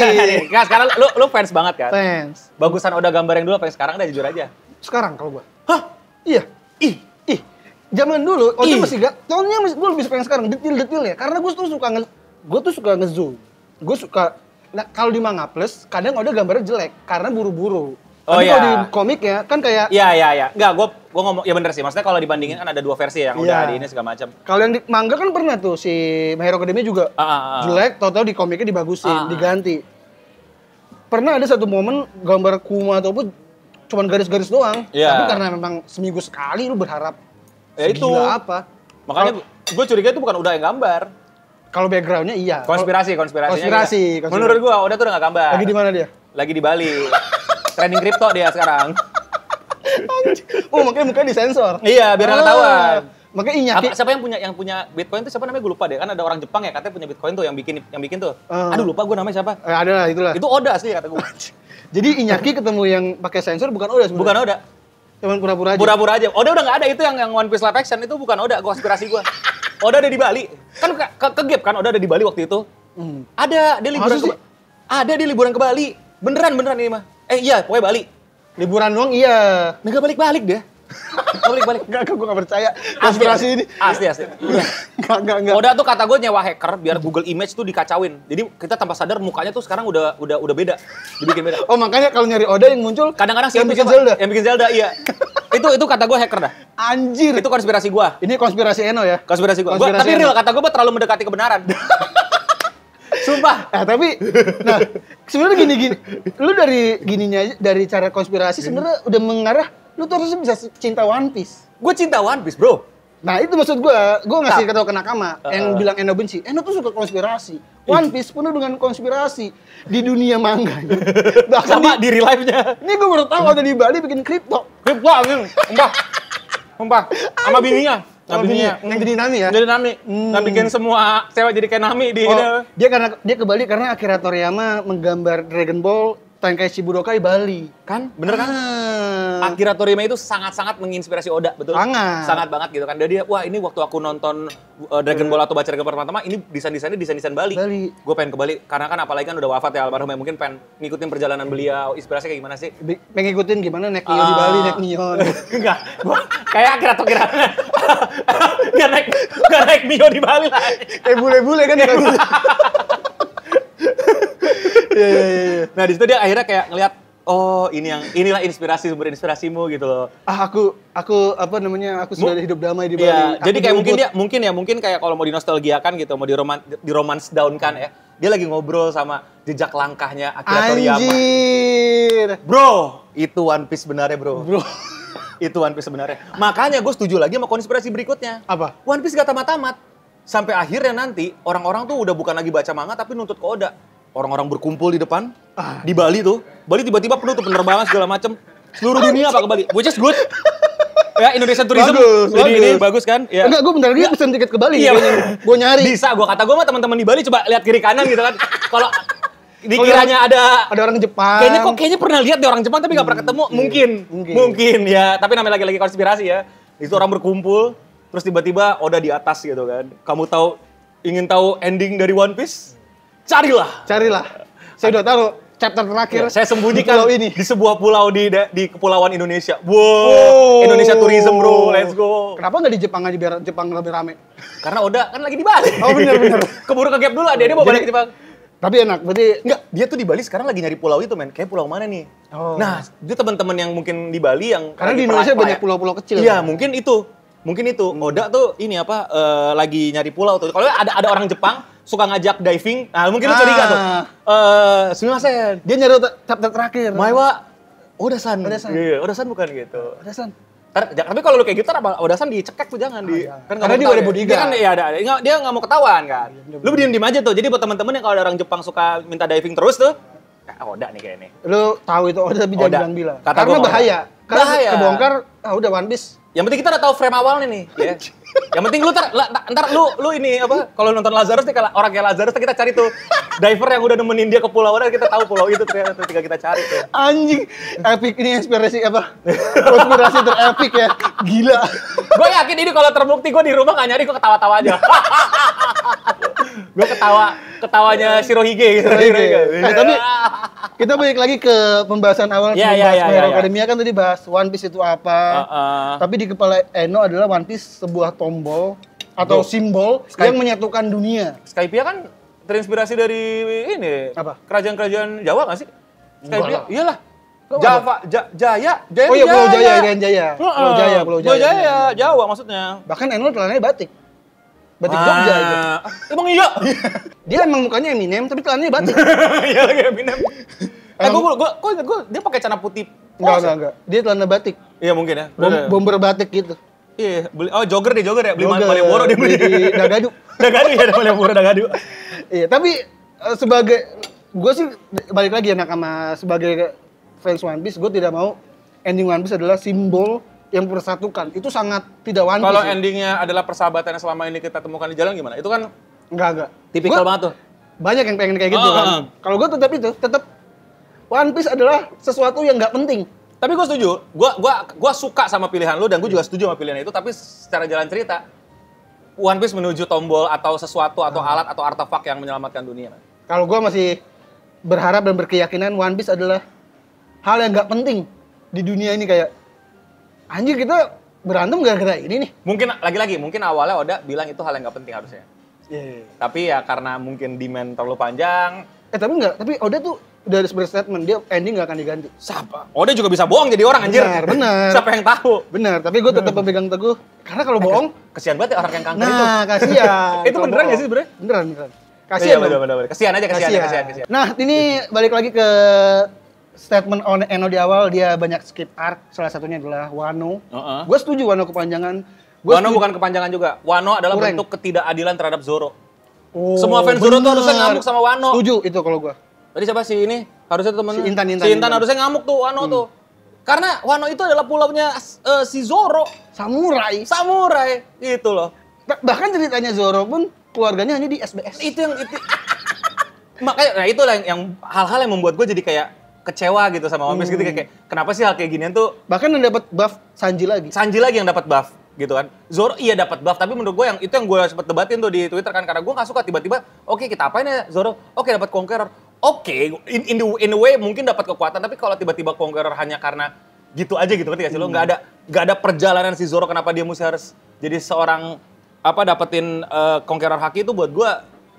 Nggak, sekarang lu fans banget kan?
Fans.
Bagusan Oda gambar yang dulu apa yang sekarang deh jujur aja.
Sekarang kalau gua.
Hah?
Iya. Ih. Zaman dulu, Oda
Ih.
masih gak, tahunnya gue lebih suka yang sekarang, detail-detailnya. Karena gue tuh suka nge-zoom. Gue suka, nah kalau di Manga Plus, kadang Oda gambarnya jelek, karena buru-buru.
Oh,
Tapi
iya.
kalau di komik ya, kan kayak,
Iya. Nggak, gue ngomong, ya bener sih. Maksudnya kalau dibandingin kan ada dua versi yang
Iya.
udah di ini segala macam.
kalau yang di manga kan pernah tuh, si My Hero Academia juga jelek, tau-tau di komiknya dibagusin, diganti. Pernah ada satu momen gambar Kuma ataupun cuman garis-garis doang.
Iya.
Tapi karena memang seminggu sekali lu berharap
Ya itu.
segila apa.
Makanya gue curiga itu bukan Oda yang gambar.
Kalau backgroundnya iya.
Konspirasinya.
Konspirasi.
Menurut gue Oda tuh udah gak gambar.
Lagi di mana dia?
Lagi di Bali. Trading kripto dia sekarang.
Oh, makanya mukanya disensor.
Iya, biar nggak ketahuan.
Makanya Iñaki.
Siapa yang punya Bitcoin tuh siapa namanya gue lupa deh. Kan ada orang Jepang ya katanya punya Bitcoin tuh yang bikin tuh. Aduh lupa gue namanya siapa.
Ada lah, itulah.
Itu Oda asli kata gue.
Jadi Iñaki ketemu yang pakai sensor bukan Oda sebenarnya.
Bukan Oda.
Cuman pura-pura aja.
Pura-pura aja. Oda udah nggak ada, itu yang One Piece live action itu bukan Oda, konspirasi gue. Oda ada di Bali. Kan ke gap kan Oda ada di Bali waktu itu. Ada dia liburan
Masa sih?
Ada dia liburan ke Bali. Beneran ini mah. Iya, pokoknya Bali.
Liburan doang iya.
Nggak balik-balik dia. Nggak balik-balik.
Enggak, gue gak percaya. Konspirasi ini.
Asli.
Enggak.
Oda tuh kata gue nyewa hacker biar Google Image tuh dikacauin. Jadi kita tanpa sadar mukanya tuh sekarang udah beda. Dibikin beda.
Oh, makanya kalau nyari Oda yang muncul
Kadang-kadang sih
yang
itu
bikin
siapa?
Zelda.
Yang bikin Zelda, iya. itu kata gue hacker dah.
Anjir.
Itu konspirasi gue.
Ini konspirasi Eno ya.
Konspirasi gue.
Konspirasi
Tapi
Eno.
real kata gue terlalu mendekati kebenaran. Sumpah.
Tapi nah, sebenarnya gini. Lu dari gininya aja, dari cara konspirasi sebenarnya udah mengarah lu tuh harusnya bisa cinta One Piece.
Gue cinta One Piece, bro.
Nah itu maksud gue ngasih kata ke Nakama yang bilang Eno benci. Eno tuh suka konspirasi. One Piece penuh dengan konspirasi di dunia manga. Bahkan
Sama di real life-nya.
ini gue baru tahu ada di Bali bikin kripto.
Kripto anjing. Sumpah. Sama bininya.
Sama bininya. Yang jadi Nami ya?
Jadi Nami. Nah, bikin semua cewek jadi kayak Nami di
Oh, dia ke Bali karena Akira Toriyama menggambar Dragon Ball Tenkaichi Budokai Bali.
kan? Bener kan?
Ah.
Akira Toriyama itu sangat-sangat menginspirasi Oda, betul?
Sangat
banget gitu kan. Dia wah ini waktu aku nonton Dragon Ball atau baca Dragon Ball pertama, ini desain-desainnya desain-desain Bali. Gue pengen ke Bali karena kan apalagi kan udah wafat ya almarhum, ya mungkin pengen ngikutin perjalanan beliau, inspirasi kayak gimana sih?
Pengen ngikutin gimana naik Nio di Bali, naik Nio.
Enggak, kayak Akira Toriyama. Gak naik Mio di Bali lah.
Kayak bule-bule kan. Iya.
Nah, di situ dia akhirnya kayak ngeliat, oh inilah sumber inspirasimu gitu loh.
Aku apa namanya? Aku sudah hidup damai di Bali.
Iya,
Aku
jadi kayak
berebut.
mungkin kayak kalau mau dinostalgiakan gitu, mau di romance down kan ya. Dia lagi ngobrol sama jejak langkahnya Akira Toriyama.
Anjir.
Bro, itu One Piece sebenarnya, bro.
Bro.
Itu One Piece sebenarnya. Makanya gue setuju lagi sama konspirasi berikutnya.
Apa?
One Piece gak tamat-tamat. Sampai akhirnya nanti orang-orang tuh udah bukan lagi baca manga tapi nuntut ke Oda. Orang-orang berkumpul di depan di Bali tuh. Bali tiba-tiba penuh tuh penerbangan segala macem. Seluruh dunia apa ke Bali. Which is good. Ya, Indonesian Tourism. Ini bagus kan? Ya.
Enggak, gue bentar lagi pesen tiket ke Bali.
Iya.
Gue nyari.
Bisa, gue kata gue mah teman-teman di Bali coba lihat kiri kanan gitu kan. dikiranya ada
orang Jepang.
Kayaknya pernah lihat deh orang Jepang tapi nggak pernah ketemu. Mungkin ya. Tapi namanya lagi-lagi konspirasi ya. Itu orang berkumpul, terus tiba-tiba Oda di atas gitu kan. Kamu ingin tahu ending dari One Piece? Carilah.
Saya udah tahu chapter terakhir.
Ya, saya sembunyikan
pulau ini
di sebuah pulau di kepulauan Indonesia. Wow. Indonesia tourism bro, let's go.
Kenapa nggak di Jepang aja biar Jepang lebih rame?
Karena Oda kan lagi di Bali.
Oh benar.
Keburu ke gap dulu, dia mau balik ke Jepang.
Tapi enak, berarti
enggak, dia tuh di Bali sekarang lagi nyari pulau itu, men. Kayak pulau mana nih?
Oh.
Nah, dia teman-teman yang mungkin di Bali yang
karena di Indonesia banyak pulau-pulau kecil.
Iya, mungkin itu. Oda tuh ini lagi nyari pulau tuh. Kalau ada orang Jepang suka ngajak diving, nah mungkin lu curiga tuh. Sumimasen.
Dia nyari chapter terakhir.
Maiwa Oda-san. Iya, Oda-san bukan gitu.
Oda-san.
Tapi kalau lu kayak gitu, Oda-san dicekek tuh jangan
kan karena dia udah bodyguard.
Dia nggak mau ketahuan kan. Lu diem aja tuh. Jadi buat teman-teman yang kalau ada orang Jepang suka minta diving terus tuh, Oda nih kayaknya.
Lu tahu itu Oda tapi jangan bilang.
Karena
bahaya. Karena kebongkar, udah One Piece.
Yang penting kita udah tahu frame awalnya nih, ya. Yang penting lu ntar lu ini kalau nonton Lazarus nih, kalau orang kayak Lazarus kita cari tuh diver yang udah nemenin dia ke pulau, kita tahu pulau itu ternyata tinggal kita cari tuh.
Anjing, epic ini inspirasi konspirasi terepik ya. Gila.
Gue yakin ini kalau terbukti gue di rumah nggak nyari, gue ketawa-tawa aja. Gue ketawanya Shirohige gitu.
Tapi kita balik lagi ke pembahasan awal sebelum bahas My Hero Academia kan tadi bahas One Piece itu apa. Tapi di kepala Eno adalah One Piece sebuah tombol atau simbol yang menyatukan dunia.
Skypiea kan terinspirasi dari ini.
Apa?
Kerajaan-kerajaan Jawa nggak sih? Skypiea? Iyalah. Jaya.
Oh iya, Pulau Jaya. Pulau Jaya.
Jawa maksudnya.
Bahkan Eno telananya batik Jogja aja.
Emang iya?
Dia emang mukanya Eminem tapi telananya batik.
Iya lagi Eminem. Gue inget dia pakai celana putih.
Enggak. Dia celana batik.
Iya mungkin ya.
Bomber batik gitu.
Iya, jogger ya. Beli Malioboro dia beli
di Dagadu.
Dagadu ya, Malioboro Dagadu.
Iya, tapi sebagai gue sih balik lagi ya nakama sebagai fans One Piece, gue tidak mau ending One Piece adalah simbol yang mempersatukan. Itu sangat tidak One Piece.
Kalau endingnya adalah persahabatan yang selama ini kita temukan di jalan gimana? Itu kan
enggak.
Tipikal banget tuh.
Banyak yang pengen kayak gitu kan. Kalau gue tetap One Piece adalah sesuatu yang nggak penting.
Tapi gue setuju. Gue suka sama pilihan lu dan gue juga setuju sama pilihan itu. Tapi secara jalan cerita, One Piece menuju tombol atau sesuatu atau alat atau artefak yang menyelamatkan dunia.
Kalau gue masih berharap dan berkeyakinan One Piece adalah hal yang nggak penting di dunia ini. Kayak anjir kita berantem gara-gara ini nih.
Mungkin awalnya Oda bilang itu hal yang nggak penting harusnya. Tapi ya karena mungkin demand terlalu panjang.
Tapi Oda tuh udah berstatement dia ending nggak akan diganti.
Siapa? Oda juga bisa bohong jadi orang anjir.
Benar.
Siapa yang tahu?
Benar, tapi gue tetap berpegang teguh karena kalau bohong
kesian banget ya orang yang kanker itu.
Nah, kasihan.
Itu beneran nggak sih sebenarnya?
Beneran. Kasihan.
Iya, bener. Kasihan.
Nah, ini balik lagi ke statement Eno di awal, dia banyak skip arc, salah satunya adalah Wano. Gue setuju Wano kepanjangan.
Wano bukan kepanjangan juga. Wano adalah bentuk ketidakadilan terhadap Zoro.
Oh,
semua fans Zoro tuh harusnya ngamuk sama Wano.
Setuju itu kalau gue.
Tadi siapa sih ini? Harusnya temen.
Si
Intan harusnya ngamuk tuh Wano tuh. Karena Wano itu adalah pulaunya si Zoro.
Samurai.
Gitu loh.
Bahkan ceritanya Zoro pun keluarganya hanya di SBS.
Itu. Makanya, itu lah yang hal-hal yang membuat gue jadi kayak kecewa gitu sama One Piece gitu kayak kenapa sih hal kayak ginian tuh
bahkan yang dapat buff Sanji lagi
yang dapat buff gitu kan. Zoro iya dapat buff tapi menurut gue yang gue sempet debatin tuh di Twitter kan karena gue nggak suka tiba-tiba oke, kita apain ya Zoro dapat Conqueror in the way mungkin dapat kekuatan tapi kalau tiba-tiba Conqueror hanya karena gitu aja gitu ngerti gak sih lo nggak ada perjalanan si Zoro kenapa dia mesti harus jadi seorang dapetin Conqueror Haki itu buat gue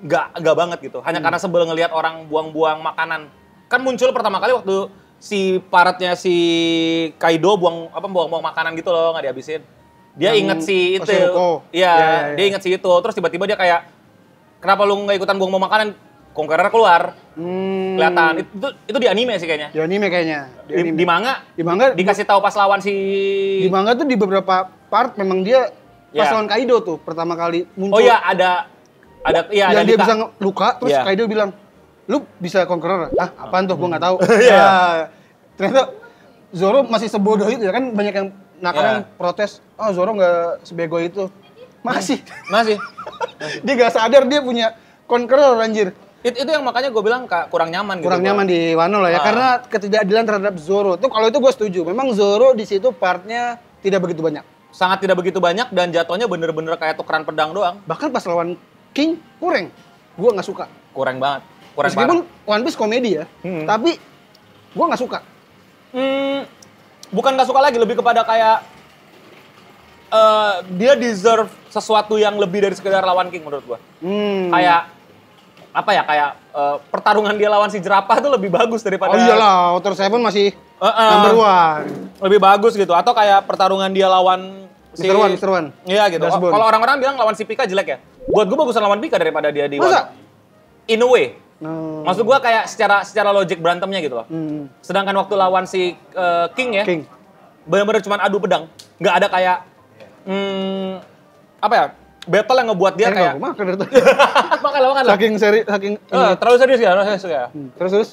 nggak banget gitu hanya karena sebel ngelihat orang buang-buang makanan. Kan muncul pertama kali waktu si paratnya si Kaido buang makanan gitu loh, nggak dihabisin. Dia inget si itu. Iya, dia inget si itu. Terus tiba-tiba dia kayak, kenapa lu nggak ikutan buang makanan? Conqueror keluar. Kelihatan. Itu di anime sih kayaknya.
Di anime kayaknya.
Di manga dikasih tahu pas lawan si...
Di manga tuh di beberapa part memang dia pas lawan Kaido tuh pertama kali muncul.
Oh iya, ada
yang dia bisa luka, terus Kaido bilang, lu bisa Conqueror? Apaan tuh? Gue nggak tahu. Ternyata Zoro masih sebodoh itu ya kan banyak yang yang protes. Zoro nggak sebego itu. Masih. Dia nggak sadar dia punya Conqueror anjir.
Itu yang makanya gue bilang kurang nyaman gitu.
Kurang nyaman di Wano lah ya, karena ketidakadilan terhadap Zoro. Tuh kalau itu gue setuju. Memang Zoro di situ partnya tidak begitu banyak.
Sangat tidak begitu banyak dan jatuhnya bener-bener kayak tukeran pedang doang.
Bahkan pas lawan King, kurang. Gue nggak suka.
Kurang banget. Kurang
Meskipun
parah.
One Piece komedi ya, tapi gue nggak suka.
Bukan nggak suka lagi, lebih kepada kayak dia deserve sesuatu yang lebih dari sekedar lawan King menurut gua. Kayak apa ya, kayak pertarungan dia lawan si jerapah tuh lebih bagus daripada.
Oh iyalah, Outer Seven masih number one.
Lebih bagus gitu. Atau kayak pertarungan dia lawan si
Mr. One.
Iya gitu. Kalau orang-orang bilang lawan si Pika jelek ya. Buat gua bagusan lawan Pika daripada dia di
Masa?
Wano. In a way. Maksud gua kayak secara logik berantemnya gitu loh. Sedangkan waktu lawan si King ya.
King.
Bener-bener cuma adu pedang. Nggak ada kayak apa ya? Battle yang ngebuat dia kayak
makan dari tadi.
makan lah.
Saking
Terlalu serius ya.
Terus.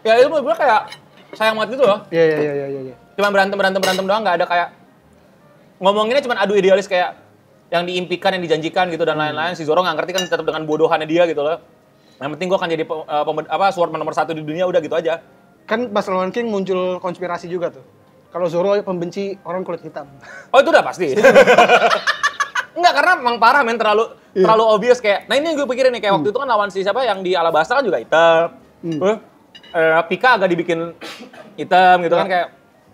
Ya itu menurut gue kayak sayang banget gitu loh.
Iya.
Cuma berantem doang, nggak ada kayak ngomonginnya cuma adu idealis kayak yang diimpikan, yang dijanjikan gitu dan lain-lain. Si Zoro nggak ngerti kan tetap dengan bodohannya dia gitu loh. Yang penting gue akan jadi swordman nomor 1 di dunia, udah gitu aja.
Kan pas lawan King muncul konspirasi juga tuh. Kalau Zoro pembenci orang kulit hitam.
Oh itu udah pasti. Enggak, karena emang parah men, terlalu obvious kayak. Nah ini yang gue pikirin nih, kayak waktu itu kan lawan si siapa yang di Alabasta kan juga hitam. Pika agak dibikin hitam gitu kan kayak.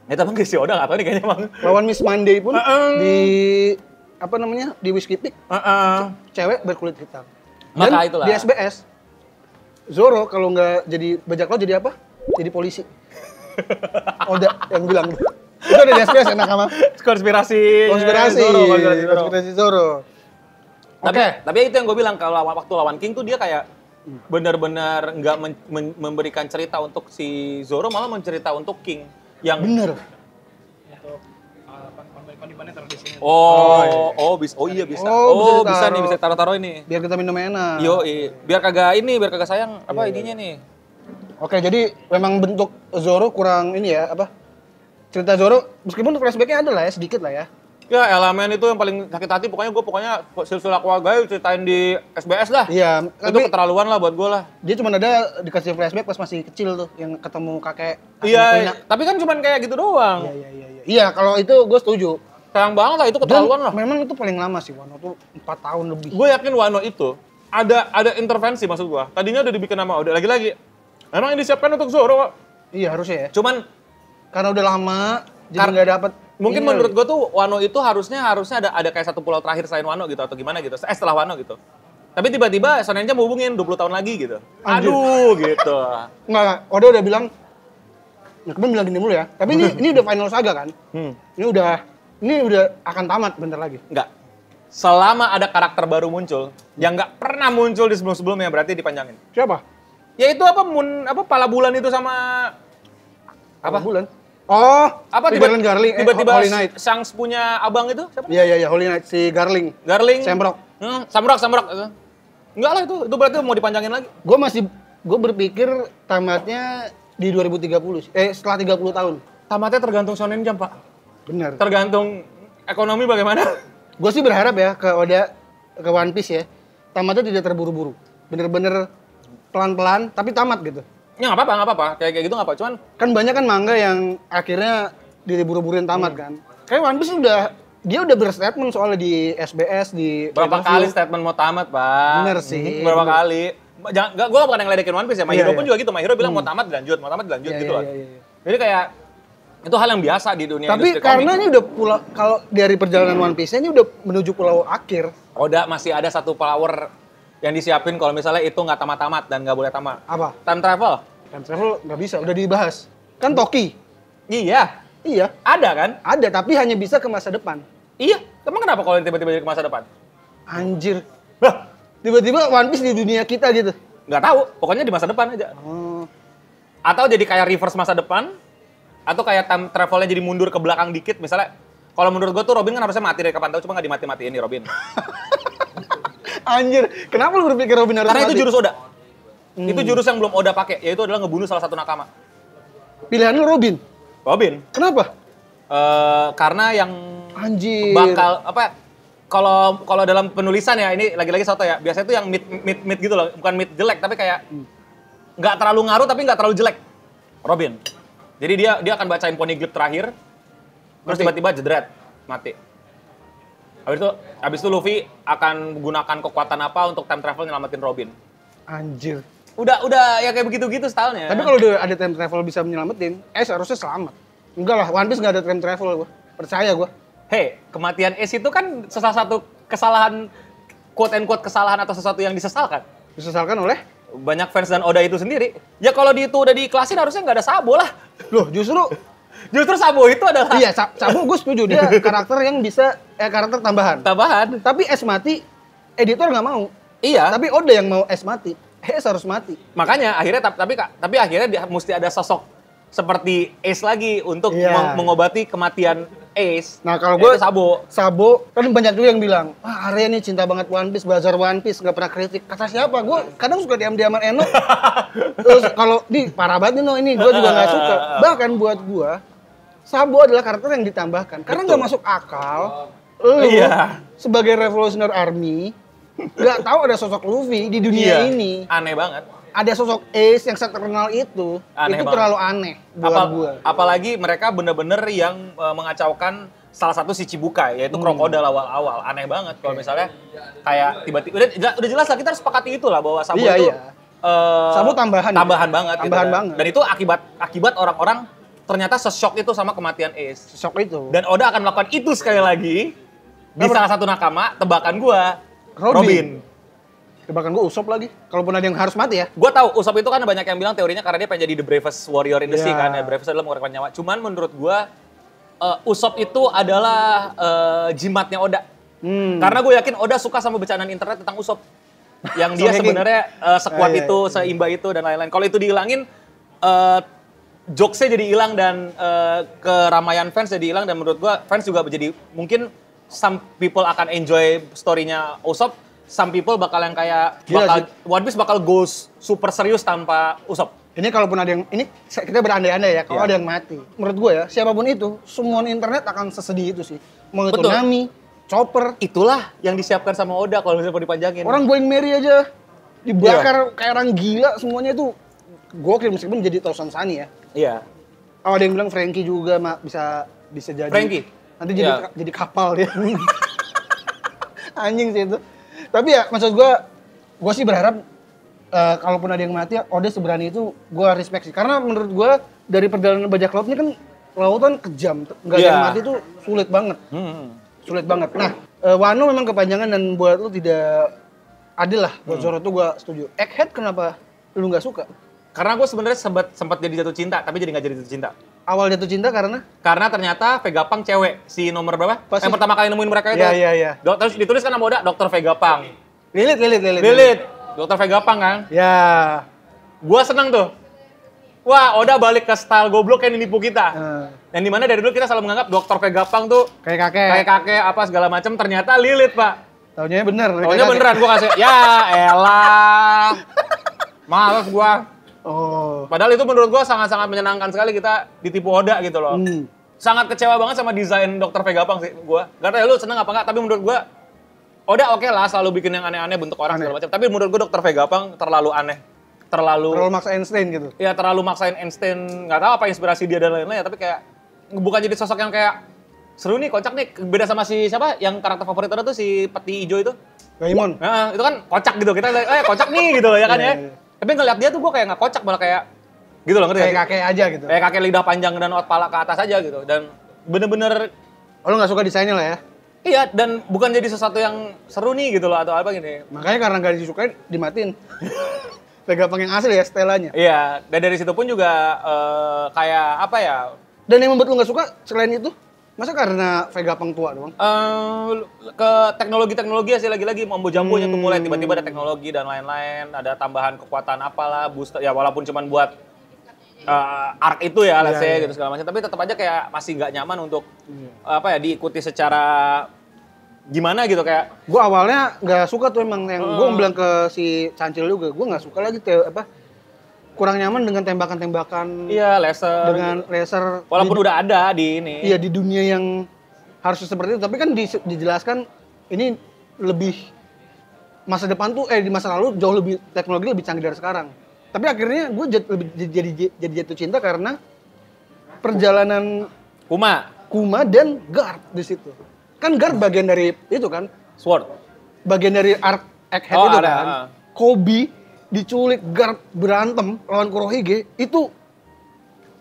Itu emang si Oda nggak tahu nih kayaknya emang.
Lawan Miss Monday pun di apa namanya di Whiskey Peak, cewek berkulit hitam. Dan
Maka itulah.
di SBS Zoro kalau nggak jadi bajak laut jadi apa? Jadi polisi. Oda yang bilang itu ada di SBS enak sama
konspirasi
Zoro.
Tapi itu yang gue bilang, kalau waktu lawan King tuh dia kayak benar-benar nggak memberikan cerita untuk si Zoro, malah mencerita untuk King yang
Bener.
kondimennya taruh di sini.
Iya bisa.
Bisa
Nih, bisa taruh ini.
Biar kita minum enak.
Biar kagak sayang ininya nih.
Oke, jadi memang bentuk Zoro kurang ini ya, apa? Cerita Zoro, meskipun flashback-nya ada lah ya, sedikit lah ya.
Ya, elemen itu yang paling sakit hati, pokoknya silsilah Kawagai ceritain di SBS lah.
Iya,
Itu keterlaluan lah buat gue lah.
Dia cuma ada dikasih flashback pas masih kecil tuh, yang ketemu kakek.
Iya, tapi kan cuma kayak gitu doang.
Iya, kalau itu gue setuju.
Sayang banget lah, itu keterlaluan lah.
Memang itu paling lama sih, Wano tuh 4 tahun lebih.
Gue yakin Wano itu ada intervensi maksud gue. Tadinya udah dibikin nama Oda, lagi-lagi. Emang ini disiapkan untuk Zoro.
Iya, harusnya ya.
Cuman
karena udah lama, jadi nggak dapet.
Mungkin menurut gue tuh Wano itu harusnya ada kayak satu pulau terakhir selain Wano gitu atau gimana gitu. Setelah Wano gitu. Tapi tiba-tiba Shonen Jump hubungin 20 tahun lagi gitu. Aduh gitu.
Enggak, Oda udah bilang, nah kemarin bilang gini mulu ya. Tapi ini udah final saga kan? Ini udah akan tamat bentar lagi.
Enggak. Selama ada karakter baru muncul yang nggak pernah muncul di sebelum-sebelumnya, berarti dipanjangin.
Siapa?
Ya itu pala bulan itu sama apa?
Bulan. Oh,
apa tiba-tiba
Holy Knight.
Shanks punya abang itu siapa?
Iya, Holy Knight si Garling.
Samrock. Samrock. Enggak lah itu berarti mau dipanjangin lagi.
Gue berpikir tamatnya di 2030. Setelah 30 tahun.
Tamatnya tergantung Shonen Jump, Pak.
Benar.
Tergantung ekonomi bagaimana.
Gue sih berharap ya ke Oda, ke One Piece ya. Tamatnya tidak terburu-buru. Bener-bener pelan-pelan tapi tamat gitu.
Ya nggak apa-apa. Kayak gitu nggak apa-apa. Cuman
kan banyak kan manga yang akhirnya diburu-buruin tamat kan. Kayak One Piece dia udah berstatement soalnya di SBS di
berapa kali statement mau tamat, Pak.
Bener sih.
Berapa kali. Gue bukan yang ledekin One Piece ya. My Hero pun juga gitu. My Hero bilang mau tamat dilanjut gitu loh. Jadi kayak itu hal yang biasa di dunia
tapi
industri
karena
komik.
Ini udah pulau, kalau dari perjalanan One Piece ini udah menuju pulau akhir.
Oda masih ada satu power yang disiapin kalau misalnya itu nggak tamat-tamat dan nggak boleh tamat.
Apa?
Time travel.
Time travel nggak bisa, udah dibahas. Kan Toki.
Iya. Ada kan?
Ada, tapi hanya bisa ke masa depan.
Iya. Emang kenapa kalau tiba-tiba jadi ke masa depan?
Anjir. Tiba-tiba One Piece di dunia kita gitu.
Nggak tahu. Pokoknya di masa depan aja. Atau jadi kayak reverse masa depan. Atau kayak time travelnya jadi mundur ke belakang dikit. Misalnya, kalau menurut gue tuh Robin kan harusnya mati dari kapan tahu, cuma nggak dimati-matiin nih Robin.
Anjir, kenapa lu berpikir Robin harus
Karena
mati?
itu jurus Oda. Itu jurus yang belum Oda pakai, yaitu adalah ngebunuh salah satu nakama.
Pilihan lu Robin?
Robin.
Kenapa?
Karena yang
Anjir.
bakal apa? kalau dalam penulisan ya, ini lagi-lagi soto ya. Biasanya tuh yang mid gitu loh, bukan mid jelek tapi kayak nggak terlalu ngaruh tapi nggak terlalu jelek. Robin. Jadi dia akan bacain Poneglyph terakhir, terus tiba-tiba jedret, mati. Habis itu Luffy akan menggunakan kekuatan apa untuk time travel nyelamatin Robin.
Anjir.
Udah ya kayak begitu-gitu stylenya.
Tapi kalau udah ada time travel bisa menyelamatin, harusnya selamat. Enggak lah, One Piece nggak ada time travel gua. Percaya gua.
Hey, kematian Ace itu kan salah satu kesalahan, quote and quote kesalahan atau sesuatu yang disesalkan.
Disesalkan oleh?
Banyak fans dan Oda itu sendiri. Ya kalau itu udah diiklasin harusnya nggak ada Sabo lah.
Loh, justru
Sabo itu adalah...
Iya, Sabo gue setuju. Dia karakter yang bisa, karakter tambahan.
Tambahan.
Tapi Ace mati, editor nggak mau.
Iya.
Tapi Oda yang mau Ace mati. Ace harus mati.
Makanya akhirnya tapi akhirnya mesti ada sosok seperti Ace lagi untuk mengobati kematian Ace.
Nah kalau gue
Sabo
kan banyak juga yang bilang, Arya nih cinta banget One Piece, belajar One Piece, nggak pernah kritik. Kata siapa? Gue kadang suka diam-diaman Eno. Terus kalau parah banget nih no ini, gue juga nggak suka. Bahkan buat gue, Sabo adalah karakter yang ditambahkan karena nggak masuk akal. Sebagai Revolutionary Army nggak tahu ada sosok Luffy di dunia ini.
Aneh banget.
Ada sosok Ace yang terkenal itu terlalu aneh buat gue.
Apalagi mereka bener-bener yang mengacaukan salah satu si Chibukai, yaitu Crocodile awal-awal. Aneh banget kalau misalnya kayak tiba-tiba, udah jelas lah kita harus sepakati itu lah bahwa Sabo itu
Sabo tambahan
banget.
Banget.
Dan itu akibat orang-orang ternyata se-shock itu sama kematian Ace.
Shock itu.
Dan Oda akan melakukan itu sekali lagi di salah satu nakama, tebakan gua, Robin.
Tebakan gue Usopp lagi. Kalaupun ada yang harus mati ya.
Gue tahu Usopp itu kan banyak yang bilang teorinya karena dia pengen jadi the bravest warrior in the sea kan. Bravest adalah mengeluarkan nyawa. Cuman menurut gue Usopp itu adalah jimatnya Oda. Karena gue yakin Oda suka sama bercandaan internet tentang Usopp. Yang dia sebenarnya sekuat itu, seimba itu dan lain-lain. Kalau itu dihilangin, jokesnya jadi hilang dan keramaian fans jadi hilang. Dan menurut gue fans juga jadi mungkin some people akan enjoy story-nya Usopp. Some people bakal yang kayak One Piece bakal go super serius tanpa Usopp.
Ini kalaupun ada yang kita berandai-andai ya, kalau ada yang mati. Menurut gue ya, siapapun itu, semua internet akan sesedih itu sih. Mau itu Nami, Chopper.
Itulah yang disiapkan sama Oda kalau misalnya mau dipanjangin.
Orang Going Merry aja dibakar kayak orang gila, semuanya itu gokil meskipun jadi Tosan Sani ya.
Iya.
Oh, ada yang bilang Frankie juga bisa jadi.
Frankie?
Nanti jadi kapal dia. Anjing sih itu. Tapi ya maksud gue sih berharap kalaupun ada yang mati, Oda seberani itu gue respect sih. Karena menurut gue dari perjalanan bajak laut ini kan lautan kejam, nggak ada yang mati itu sulit banget. Sulit banget. Nah, Wano memang kepanjangan dan buat lu tidak adil lah. Buat Zoro tuh gue setuju. Egghead kenapa lu nggak suka?
Karena gue sebenarnya sempat jadi jatuh cinta, tapi jadi nggak jadi jatuh cinta.
Awal jatuh cinta karena?
Karena ternyata Vegapunk cewek, si nomor berapa?
Pasti.
Yang pertama kali nemuin mereka itu.
Iya.
Terus ditulis kan nama Oda, Dr. Vegapunk.
Lilit.
Dr. Vegapunk kan?
Ya.
Gua seneng tuh. Wah, Oda balik ke style goblok yang nipu kita. Yang dimana dari dulu kita selalu menganggap Dr. Vegapunk tuh
kayak
kakek apa segala macam, ternyata Lilith, Pak.
Taunya bener.
Taunya beneran, gua kasih. Ya elah. Males gua.
Oh.
Padahal itu menurut gua sangat-sangat menyenangkan sekali kita ditipu Oda gitu loh. Sangat kecewa banget sama desain Dr. Vegapunk sih gua. Gak tau ya lu seneng apa enggak, tapi menurut gua Oda oke lah selalu bikin yang aneh-aneh bentuk orang segala macam. Tapi menurut gua Dr. Vegapunk terlalu aneh. Terlalu
maksa Einstein gitu.
Iya, terlalu maksain Einstein. Enggak tahu apa inspirasi dia dan lain-lain ya, tapi kayak bukan jadi sosok yang kayak seru nih, kocak nih. Beda sama si siapa yang karakter favorit Oda tuh si peti hijau itu.
Gaimon.
Nah, itu kan kocak gitu. Kita kocak nih gitu ya kan ya. Tapi ngeliat dia tuh gue kayak nggak kocak, malah kayak gitu loh, ngerti?
Kayak kakek aja gitu.
Kayak kakek lidah panjang dan otot pala ke atas aja gitu. Dan bener-bener...
Oh, lo nggak suka desainnya lah ya?
Iya, dan bukan jadi sesuatu yang seru nih gitu loh, atau apa gini.
Makanya karena nggak disukai, dimatiin. Vegapunk yang asli ya, setelanya.
Iya, dan dari situ pun juga kayak apa ya...
Dan yang membuat lo nggak suka selain itu? Masa karena Vegapunk tua doang?
Ke teknologi-teknologi sih lagi-lagi Mambo Jambonya tuh mulai tiba-tiba ada teknologi dan lain-lain, ada tambahan kekuatan apalah, booster ya walaupun cuman buat arc itu ya, let's say gitu segala macam, tapi tetap aja kayak masih nggak nyaman untuk apa ya diikuti secara gimana gitu kayak.
Gue awalnya nggak suka tuh emang yang gue bilang ke si Cancil juga, gue nggak suka lagi kurang nyaman dengan tembakan-tembakan.
Iya, laser.
Dengan laser.
Walaupun udah ada di ini.
Iya, di dunia yang harusnya seperti itu. Tapi kan dijelaskan ini lebih masa depan tuh di masa lalu jauh lebih teknologi lebih canggih dari sekarang. Tapi akhirnya gue jadi jatuh cinta karena perjalanan Kuma dan Guard di situ. Kan Guard bagian dari itu kan,
Sword.
bagian dari Arc Egghead itu
ada,
kan. Kobe diculik, Guard berantem lawan Kurohige itu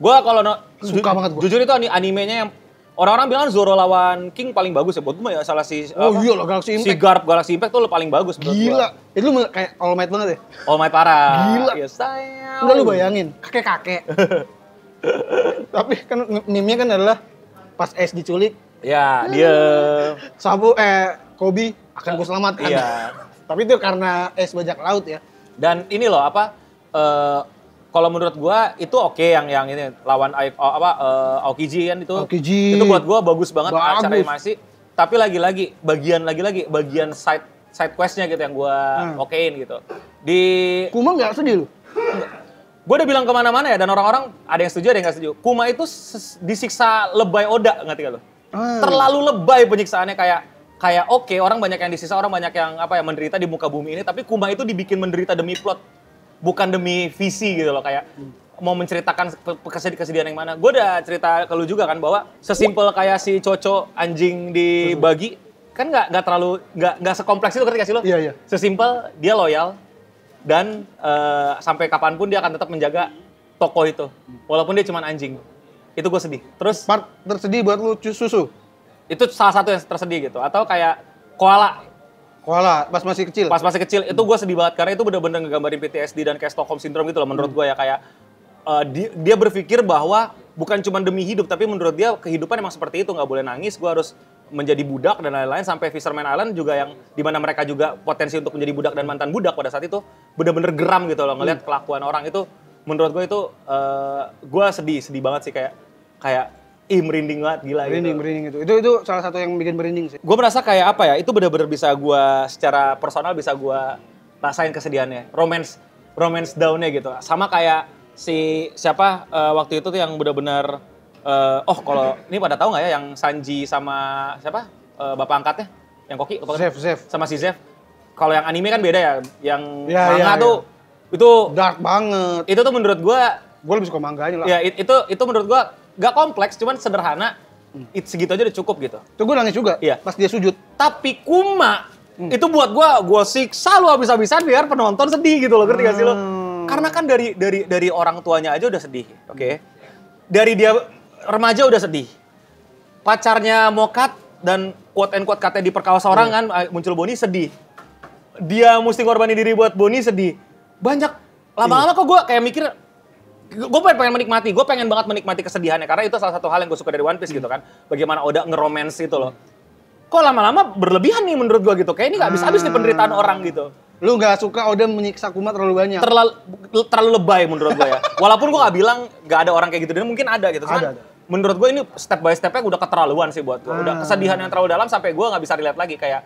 Gua kalau
Suka banget gua.
Jujur itu animenya yang orang-orang bilang Zoro lawan King paling bagus ya. Buat gue ya salah si
iya lah Galaxy
si
Impact.
Garp Galaxy Impact tuh paling bagus menurut
Gila.
gua.
Itu kayak All Might banget ya.
All Might parah.
Gila.
Ya sayang.
Enggak lu bayangin, kakek-kakek. Tapi kan meme-nya kan adalah pas Ace diculik,
Ya, dia.
Kobe akan gue selamatkan.
Iya.
Tapi itu karena Ace bajak laut ya.
Dan ini loh kalau menurut gua itu oke yang ini lawan Aokiji kan itu.
Aokiji.
Itu buat gua bagus banget
Bagus.
acara animasi. Tapi lagi-lagi bagian side quest-nya gitu yang gua okein gitu. Di
Kuma nggak sedih lu?
gua udah bilang kemana-mana ya dan orang-orang ada yang setuju ada yang nggak setuju. Kuma itu disiksa lebay Oda, ngerti gak lo? Terlalu lebay penyiksaannya kayak oke, orang banyak yang disiksa, orang banyak yang menderita di muka bumi ini, tapi Kuma itu dibikin menderita demi plot, bukan demi visi gitu loh, kayak mau menceritakan kesedihan yang mana. Gue udah cerita ke lu juga kan bahwa sesimpel kayak si Coco anjing dibagi kan nggak sekompleks itu, ketika sih lo.
Iya.
Sesimpel dia loyal dan sampai kapanpun dia akan tetap menjaga toko itu, walaupun dia cuma anjing. Itu gue sedih. Terus
Part tersedih buat lu susu.
itu salah satu yang tersedih gitu. Atau kayak koala
Pas masih kecil.
pas masih kecil itu gue sedih banget karena itu bener-bener ngegambarin PTSD dan kayak Stockholm Syndrome gitu loh menurut gue ya, kayak dia berpikir bahwa bukan cuma demi hidup tapi menurut dia kehidupan emang seperti itu, nggak boleh nangis, gue harus menjadi budak dan lain-lain, sampai Fisherman Island juga yang dimana mereka juga potensi untuk menjadi budak dan mantan budak pada saat itu bener-bener geram gitu loh ngelihat kelakuan orang itu. Menurut gue itu gue sedih banget sih, kayak merinding banget, gila gitu.
Merinding itu salah satu yang bikin merinding sih.
Gue merasa kayak apa ya, itu bener-bener bisa gue secara personal bisa gue rasain kesedihannya, romance down-nya gitu. Sama kayak waktu itu tuh yang bener-bener kalau ini pada tahu nggak ya yang Sanji sama siapa bapak angkatnya yang Koki
Zeff.
sama si Zeff. Kalau yang anime kan beda ya, yang
Ya,
manga
ya.
tuh itu
Dark banget.
itu tuh menurut gue
Gue lebih suka manganya lah.
ya itu menurut gue gak kompleks, cuman sederhana. Segitu aja udah cukup gitu.
Itu gue nangis juga.
Iya.
Pas dia sujud.
Tapi Kuma itu buat gue siksa lu habis-habisan biar penonton sedih gitu loh, ngerti gak sih lo? Karena kan dari orang tuanya aja udah sedih, oke? Dari dia remaja udah sedih. Pacarnya Mokat dan quote and quote katanya diperkosa orang kan, muncul Boni sedih. Dia mesti ngorbanin diri buat Boni sedih. Banyak lama-lama kok gue kayak mikir, gue pengen menikmati, gue pengen banget menikmati kesedihannya karena itu salah satu hal yang gue suka dari One Piece gitu kan, bagaimana Oda ngeromance itu loh. Kok lama-lama berlebihan nih menurut gue gitu, kayak ini nggak habis-habis nih penderitaan orang gitu.
Lu nggak suka Oda menyiksa Kuma terlalu banyak?
Terlalu lebay menurut gue ya. Walaupun gue nggak bilang nggak ada orang kayak gitu, dan mungkin ada gitu. Cuman
Ada.
menurut gue ini step by stepnya udah keterlaluan sih buat gue. Udah kesedihan yang terlalu dalam sampai gue nggak bisa relate lagi, kayak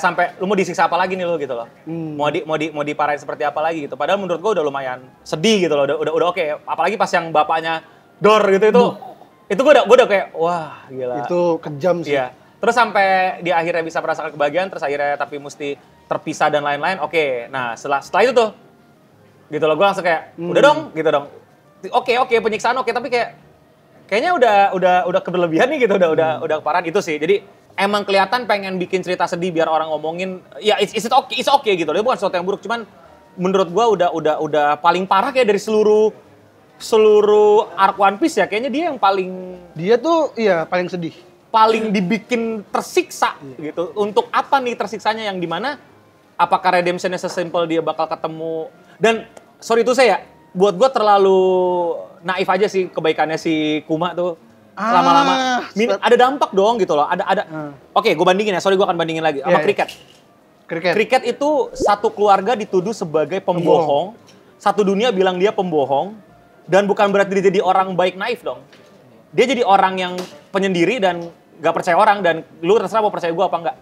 sampai lu mau disiksa apa lagi nih lu gitu loh. Mau diparahin seperti apa lagi gitu. Padahal menurut gue udah lumayan sedih gitu loh. Udah oke. Apalagi pas yang bapaknya Dor gitu itu gue udah kayak wah gila.
Itu kejam sih.
Iya. Terus sampai di akhirnya bisa merasakan kebahagiaan, terus akhirnya tapi mesti terpisah dan lain-lain. Oke. Nah, setelah itu tuh gitu loh, gue langsung kayak udah dong, gitu dong. Oke, penyiksaan oke, tapi kayaknya udah keberlebihan nih gitu, udah keparahan itu sih. Jadi emang kelihatan pengen bikin cerita sedih biar orang ngomongin, ya it's okay gitu loh. Itu bukan sesuatu yang buruk, cuman menurut gue udah paling parah kayak dari seluruh arc One Piece ya, kayaknya dia yang paling
Dia paling sedih.
paling dibikin tersiksa gitu. Untuk apa nih tersiksanya, yang dimana apakah redemptionnya sesimpel dia bakal ketemu, dan sorry itu saya buat gue terlalu naif aja sih kebaikannya si Kuma tuh. Lama-lama ada dampak dong gitu loh. Ada. Oke, gue bandingin ya. Sorry, gue akan bandingin lagi sama kriket. Kriket itu satu keluarga dituduh sebagai pembohong. Satu dunia bilang dia pembohong, dan bukan berarti dia jadi orang baik naif dong. Dia jadi orang yang penyendiri dan gak percaya orang, dan lu terserah mau percaya gue apa enggak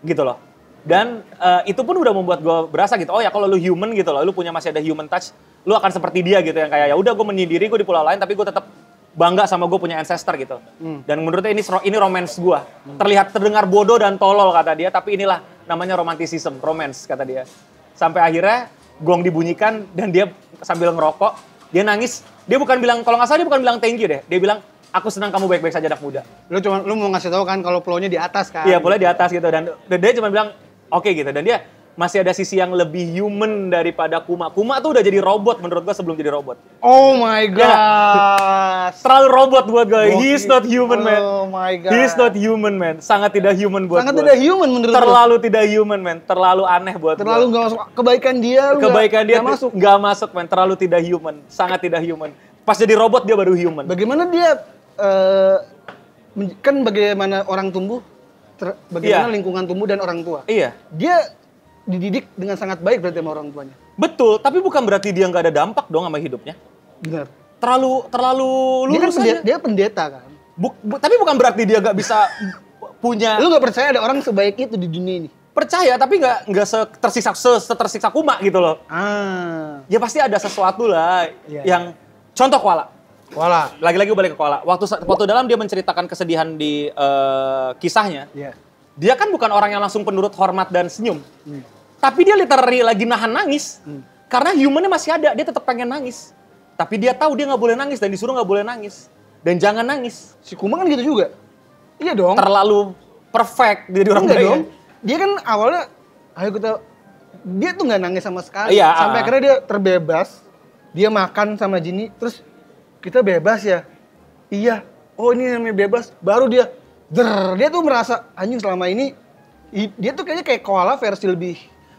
gitu loh. Dan itu pun udah membuat gue berasa gitu, oh ya kalau lu human gitu loh, lu masih ada human touch, lu akan seperti dia gitu, yang kayak ya udah gue menyendiri, gue di pulau lain tapi gue tetap bangga sama gue punya ancestor gitu. Dan menurutnya ini romance gue. Terlihat terdengar bodoh dan tolol kata dia, tapi inilah namanya romanticism, romance kata dia. Sampai akhirnya gong dibunyikan dan dia sambil ngerokok, dia nangis. Dia bukan bilang, kalau nggak salah dia bukan bilang thank you deh. Dia bilang, aku senang kamu baik-baik saja anak muda.
Lu mau ngasih tahu kan kalau flow-nya di atas kan?
Iya, boleh di atas gitu. Dan dia cuma bilang, oke gitu. Dan dia masih ada sisi yang lebih human daripada Kuma. Kuma tuh udah jadi robot menurut gua sebelum jadi robot.
Oh my god.
Terlalu robot buat gue. He is not human, man.
Oh my god.
He is not human, man. Sangat tidak human buat
Sangat
gua.
tidak human menurut lu.
Terlalu tidak human, man. Terlalu aneh buat
Terlalu
gua.
nggak masuk kebaikan dia.
Kebaikan dia
masuk.
nggak masuk, man. Terlalu tidak human. Sangat tidak human. Pas jadi robot dia baru human.
Bagaimana dia kan bagaimana orang tumbuh, bagaimana lingkungan tumbuh dan orang tua.
Iya.
Dia dididik dengan sangat baik berarti sama orang tuanya.
Betul, tapi bukan berarti dia nggak ada dampak dong sama hidupnya.
Benar.
Terlalu
Dia kan
lurus aja.
dia pendeta kan.
Tapi bukan berarti dia nggak bisa punya.
Lu nggak percaya ada orang sebaik itu di dunia ini?
Percaya, tapi nggak tersiksa Kuma gitu loh. Ya pasti ada sesuatu lah yang contoh koala.
Koala.
Lagi-lagi balik ke koala. Waktu dalam dia menceritakan kesedihan di kisahnya.
Iya.
Dia kan bukan orang yang langsung penurut hormat dan senyum. Tapi dia literally lagi nahan nangis. Karena humannya masih ada, dia tetap pengen nangis. Tapi dia tahu dia nggak boleh nangis dan disuruh nggak boleh nangis. Dan jangan nangis.
Si Kuma kan gitu juga. Iya dong.
Terlalu perfect jadi orang
Enggak
baik.
dong. Dia kan awalnya, dia tuh nggak nangis sama sekali.
Iya,
Sampai akhirnya dia terbebas. Dia makan sama Jinny, terus kita bebas ya. Iya. Oh ini namanya bebas. Baru dia tuh merasa anjing selama ini dia tuh kayaknya kayak koala versi lebih.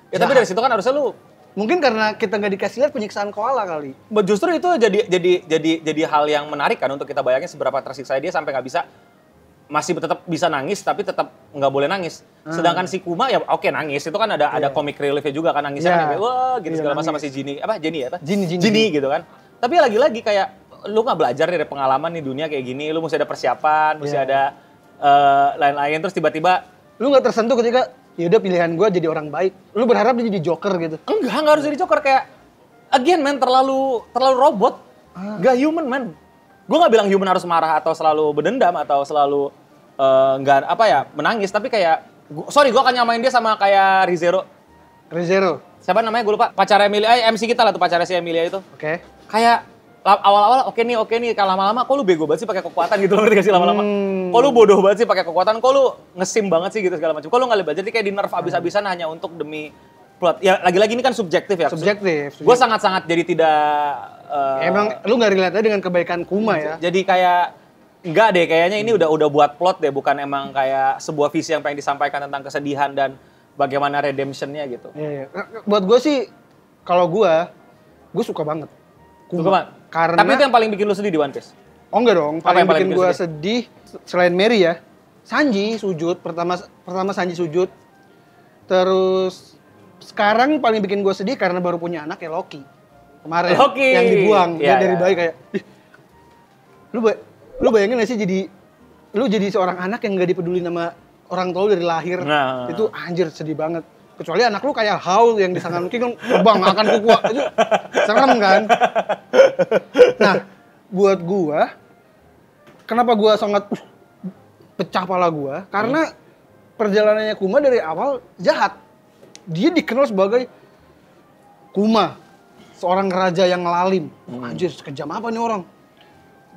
Ya tapi dari situ kan harusnya lu
mungkin karena kita nggak dikasih lihat penyiksaan koala kali.
justru itu jadi hal yang menarik kan untuk kita bayangin seberapa tersiksa dia sampai nggak bisa masih tetap bisa nangis tapi tetap nggak boleh nangis. Sedangkan si Kuma ya oke nangis itu kan ada comic reliefnya juga kan nangisnya kan kayak wah gitu segala macam sama si Jinny Jinny gitu kan. Tapi lagi-lagi kayak lu nggak belajar dari pengalaman nih dunia kayak gini, lu mesti ada persiapan, mesti ada lain-lain terus tiba-tiba
lu nggak tersentuh ketika yaudah pilihan gue jadi orang baik. Lu berharap dia jadi Joker gitu?
Enggak harus jadi Joker kayak again man terlalu robot, nggak human man. Gue nggak bilang human harus marah atau selalu berdendam atau selalu nggak menangis tapi kayak gue akan nyamain dia sama kayak Rizero. Siapa namanya gue lupa, pacarnya Emilia, MC kita lah tuh pacarnya si Emilia itu.
Oke.
Kayak awal-awal oke nih, kalau lama-lama kok lu bego banget sih pakai kekuatan gitu loh, ngerti gak sih lama-lama? Kok lu bodoh banget sih pakai kekuatan, kok lu ngesim banget sih gitu segala macam. Kok lu nggak belajar, jadi kayak di nerf abis-abisan hanya untuk demi plot. Ya lagi-lagi ini kan subjektif ya. Gue sangat-sangat jadi tidak
emang lu nggak relate aja dengan kebaikan Kuma ya?
Jadi kayak enggak deh, kayaknya ini udah buat plot deh, bukan emang kayak sebuah visi yang pengen disampaikan tentang kesedihan dan bagaimana redemption-nya gitu.
Iya. Buat gue sih, kalau gue suka banget.
Suka banget?
Karena... Tapi
itu yang paling bikin lu sedih di One Piece?
Oh enggak dong, paling bikin gue sedih selain Mary ya, Sanji sujud, pertama Sanji sujud, terus sekarang paling bikin gue sedih karena baru punya anak ya Loki. Kemarin yang dibuang dari bayi kayak, lu bayangin gak sih lu jadi seorang anak yang gak dipeduli sama orang tua lu dari lahir, itu anjir sedih banget. Kecuali anak lu kayak Howl yang di Sangan King terbang makan kuku, itu serem kan. Nah, buat gua, kenapa gua sangat pecah pala gua? Karena perjalanannya Kuma dari awal jahat. Dia dikenal sebagai Kuma, seorang raja yang lalim. Anjir, sekejam apa nih orang?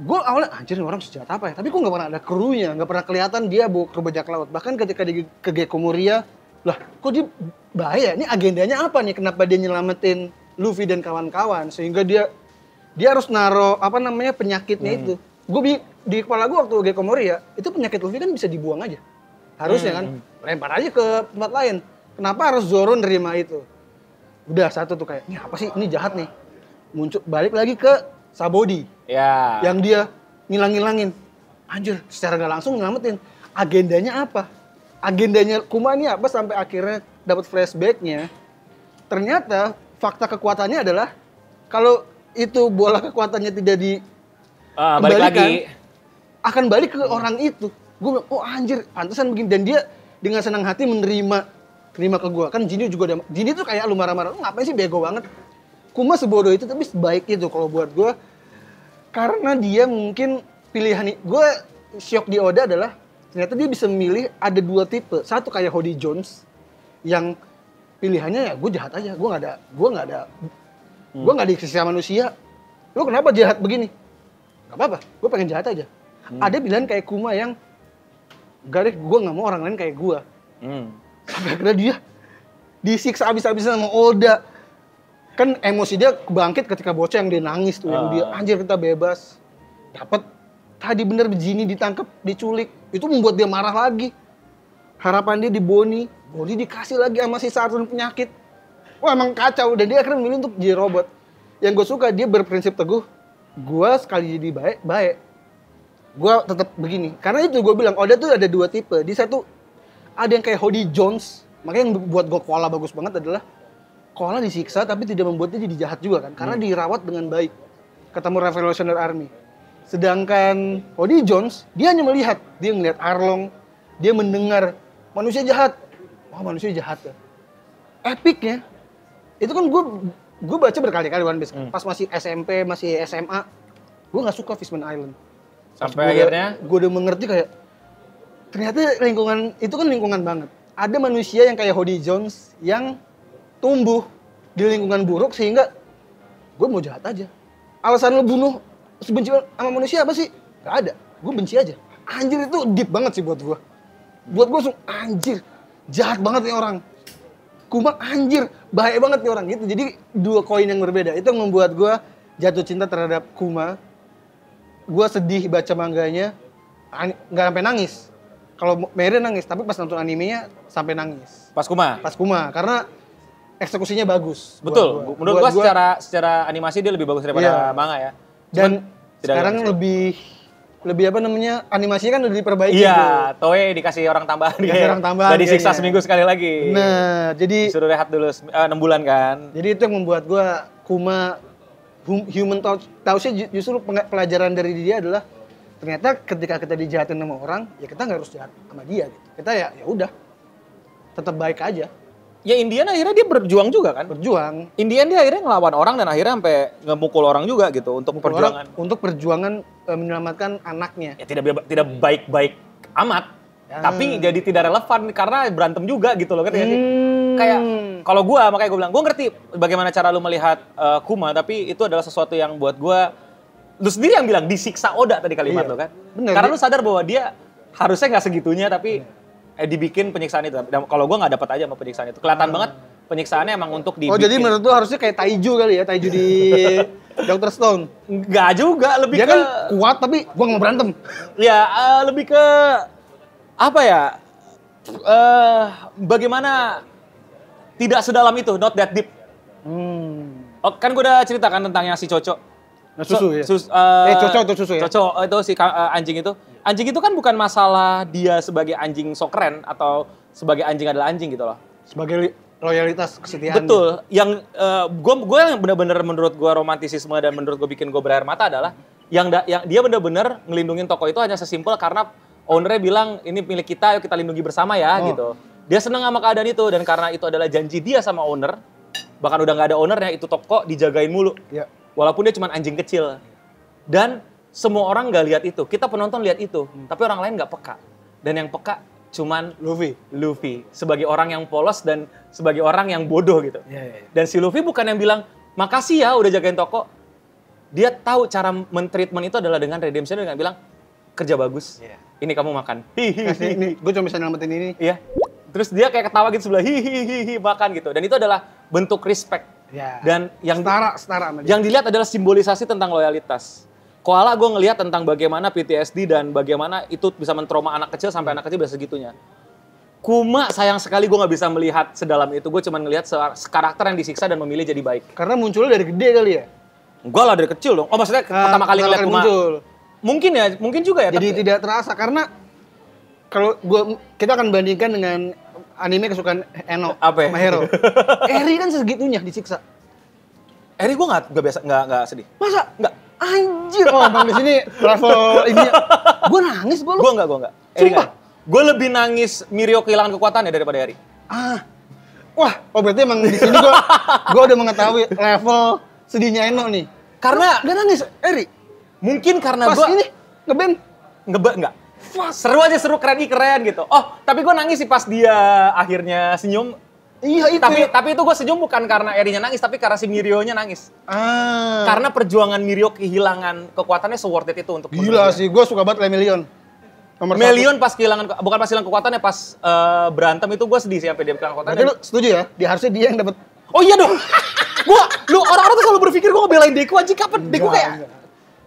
Gue awalnya, anjir ini orang sejahat apa ya? Tapi kok gak pernah ada krunya, gak pernah kelihatan dia bawa kru bajak laut. Bahkan ketika ke Gecko Moria, lah kok dia bahaya? Ini agendanya apa nih? Kenapa dia nyelamatin Luffy dan kawan-kawan? Sehingga dia harus naro penyakitnya itu. Gue di kepala gue waktu Gecko Moria, itu penyakit Luffy kan bisa dibuang aja. Harusnya kan, lempar aja ke tempat lain. Kenapa harus Zoro nerima itu? Udah satu tuh kayak, ini apa sih? Ini jahat nih. Muncul balik lagi ke Sabodi.
Ya.
Yang dia ngilang-ngilangin. Anjir, secara gak langsung nyelamatin. Agendanya apa? Agendanya Kuma ini apa sampai akhirnya dapat flashback-nya. Ternyata fakta kekuatannya adalah kalau itu bola kekuatannya tidak
balik lagi
akan balik ke orang itu. Gue bilang, oh anjir, pantesan begini. Dan dia dengan senang hati menerima ke gue. Kan Jinny juga Jinny tuh kayak lu marah-marah, lu ngapain sih bego banget. Kuma sebodoh itu tapi sebaik itu kalau buat gue. Karena dia mungkin pilihan gue shock di Oda adalah ternyata dia bisa memilih ada 2 tipe. Satu kayak Hody Jones yang pilihannya ya gue jahat aja, gue nggak disiksa manusia. Lu kenapa jahat begini? Gak apa-apa, gue pengen jahat aja. Ada pilihan kayak Kuma yang gak deh, gue nggak mau orang lain kayak gue. Sampai akhirnya dia disiksa abis-abisan sama Oda. Kan emosi dia kebangkit ketika bocah yang dia nangis tuh, yang dia anjir kita bebas. Dapat tadi bener Jinny ditangkap, diculik, itu membuat dia marah lagi. Harapan dia di Bonnie dikasih lagi sama si Sarun penyakit. Wah emang kacau, dan dia akhirnya memilih untuk jadi robot. Yang gue suka dia berprinsip teguh, gue sekali jadi baik, gue tetap begini. Karena itu gue bilang Oda tuh ada 2 tipe. Di satu ada yang kayak Hody Jones, makanya yang buat gue Koala bagus banget adalah Koala disiksa tapi tidak membuatnya jadi jahat juga kan, karena dirawat dengan baik. Ketemu Revolutionary Army. Sedangkan Hody Jones, dia hanya melihat, dia ngelihat Arlong, dia mendengar manusia jahat. Wah manusia jahat ya. Epicnya, itu kan gue baca berkali-kali One Piece. Pas masih SMP, masih SMA, gue nggak suka Fishman Island.
Sampai akhirnya
gue udah mengerti kayak ternyata lingkungan itu kan lingkungan banget. Ada manusia yang kayak Hody Jones yang tumbuh di lingkungan buruk sehingga gue mau jahat aja. Alasan lo bunuh sebenci sama manusia apa sih? Gak ada. Gue benci aja. Anjir itu deep banget sih buat gue. Buat gue langsung anjir jahat banget nih orang. Kuma anjir bahaya banget nih orang gitu. Jadi 2 koin yang berbeda. Itu yang membuat gue jatuh cinta terhadap Kuma. Gue sedih baca mangganya, nggak sampai nangis. Kalau Mary nangis, tapi pas nonton animenya sampai nangis.
Pas Kuma,
karena eksekusinya bagus.
Betul. Menurut gua secara animasi dia lebih bagus daripada manga ya.
Dan sekarang lebih apa namanya, animasinya kan udah diperbaiki.
Iya, Toei dikasih orang tambahan.
Dikasih orang tambahan.
Udah disiksa seminggu sekali lagi.
Nah, jadi
disuruh rehat dulu 6 bulan kan.
Jadi itu yang membuat gua Kuma human touch-nya justru pelajaran dari dia adalah ternyata ketika kita dijahatin sama orang, ya kita nggak harus jahat sama dia gitu. Kita ya udah tetap baik aja.
Ya Indian akhirnya dia berjuang juga kan?
Berjuang.
Indian dia akhirnya ngelawan orang dan akhirnya sampai ngemukul orang juga gitu untuk perjuangan.
Untuk perjuangan menyelamatkan anaknya.
Ya tidak baik-baik amat. Tapi jadi tidak relevan karena berantem juga gitu loh kan ya sih. Kayak kalau makanya gue bilang gue ngerti bagaimana cara lu melihat Kuma, tapi itu adalah sesuatu yang buat gue, lu sendiri yang bilang disiksa Oda tadi kalimat lo kan.
Bener,
karena lu sadar bahwa dia harusnya nggak segitunya tapi dibikin penyiksaan itu. Dan kalau gue nggak dapat aja sama penyiksaan itu. Kelihatan banget penyiksaannya emang untuk dibikin.
Oh jadi menurut lu harusnya kayak Taiju kali ya, Taiju di Dr. Stone.
Nggak juga, lebih
dia
ke...
kan kuat tapi gue nggak mau berantem.
Ya lebih ke apa ya? Bagaimana tidak sedalam itu, not that deep. Oh, kan gue udah ceritakan tentang yang si Coco.
Nah, susu ya? Coco atau susu ya?
Coco, itu si anjing itu. Anjing itu kan bukan masalah dia sebagai anjing sok keren atau sebagai anjing adalah anjing gitu loh.
Sebagai loyalitas, kesetiaan.
Betul. Yang gue yang benar-benar menurut gue romantisisme dan menurut gue bikin gue berair mata adalah yang dia benar-benar ngelindungin toko itu hanya sesimpel karena ownernya bilang ini milik kita, yuk kita lindungi bersama ya gitu. Dia senang sama keadaan itu dan karena itu adalah janji dia sama owner, bahkan udah nggak ada ownernya, itu toko dijagain mulu.
Ya.
Walaupun dia cuma anjing kecil. Dan semua orang nggak lihat itu, kita penonton lihat itu, tapi orang lain nggak peka. Dan yang peka cuman Luffy sebagai orang yang polos dan sebagai orang yang bodoh gitu.
Ya.
Dan si Luffy bukan yang bilang makasih ya udah jagain toko. Dia tahu cara men-treatment itu adalah dengan redemption, dengan bilang kerja bagus. Ini kamu makan.
Ini gue cuma bisa nyelamatin ini.
Iya. Terus dia kayak ketawa gitu sebelah hihihi makan gitu. Dan itu adalah bentuk respect.
Ya.
Dan yang
setara sama dia.
Yang dilihat adalah simbolisasi tentang loyalitas. Koala gue ngelihat tentang bagaimana PTSD dan bagaimana itu bisa mentrauma anak kecil sampai anak kecil bisa segitunya. Kuma sayang sekali gue nggak bisa melihat sedalam itu. Gue cuma ngelihat karakter yang disiksa dan memilih jadi baik.
Karena munculnya dari gede kali ya?
Enggak lah, dari kecil dong. Oh maksudnya pertama kali ngeliat Kuma.
Muncul.
Mungkin juga ya.
Jadi tidak terasa karena kalau kita akan bandingkan dengan anime kesukaan Eno sama Hero. Eri kan segitunya disiksa.
Eri gue nggak sedih.
Masa? Nggak. Anjir, bang di sini level ini. Gue nangis gue.
Gue nggak.
Sumpah.
Gue lebih nangis Mirio kehilangan kekuatannya daripada Eri.
Wah, berarti emang di sini gue udah mengetahui level sedihnya Eno nih.
Karena
nggak nangis Eri.
Mungkin karena
pas
gue
ini ngeband?
Enggak. Seru aja, seru, keren gitu. Oh, tapi gue nangis sih pas dia akhirnya senyum.
Iya itu.
Tapi itu gue senyum bukan karena Eri-nya nangis, tapi karena si Mirio-nya nangis. Karena perjuangan Mirio kehilangan kekuatannya se-worth it itu untuk
gila sih, gue suka banget Lemillion.
Melion pas kehilangan, bukan pas hilang kekuatannya, pas berantem itu gue sedih sih sampai dia kehilangan kekuatannya.
Berarti lu setuju ya? Harusnya dia yang dapat.
Oh iya dong. Lu orang-orang tuh selalu berpikir gue ngebelain Deku aja, kapan Deku kayak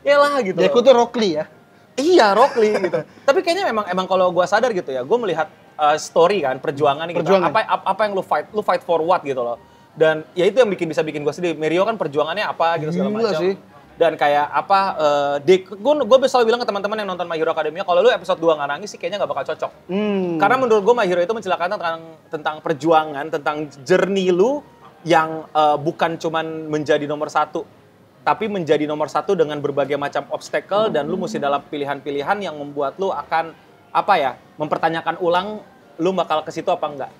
yalah gitu.
Deku tuh Rock Lee ya.
Iya, Rock Lee gitu. Tapi kayaknya emang kalau gue sadar gitu ya, gue melihat story kan, perjuangan gitu. Apa yang lu fight for what gitu loh. Dan ya itu yang bisa bikin gue sedih. Mirio kan perjuangannya apa gitu segala macam.
Sih.
Dan kayak apa, gue selalu bilang ke teman-teman yang nonton My Hero Academia, kalau lu episode 2 nggak nangis sih kayaknya nggak bakal cocok. Karena menurut gue My Hero itu menceritakan tentang perjuangan, tentang journey lu yang bukan cuman menjadi nomor 1, tapi menjadi nomor 1 dengan berbagai macam obstacle, dan lu mesti dalam pilihan-pilihan yang membuat lu akan, mempertanyakan ulang, lu bakal ke situ apa enggak.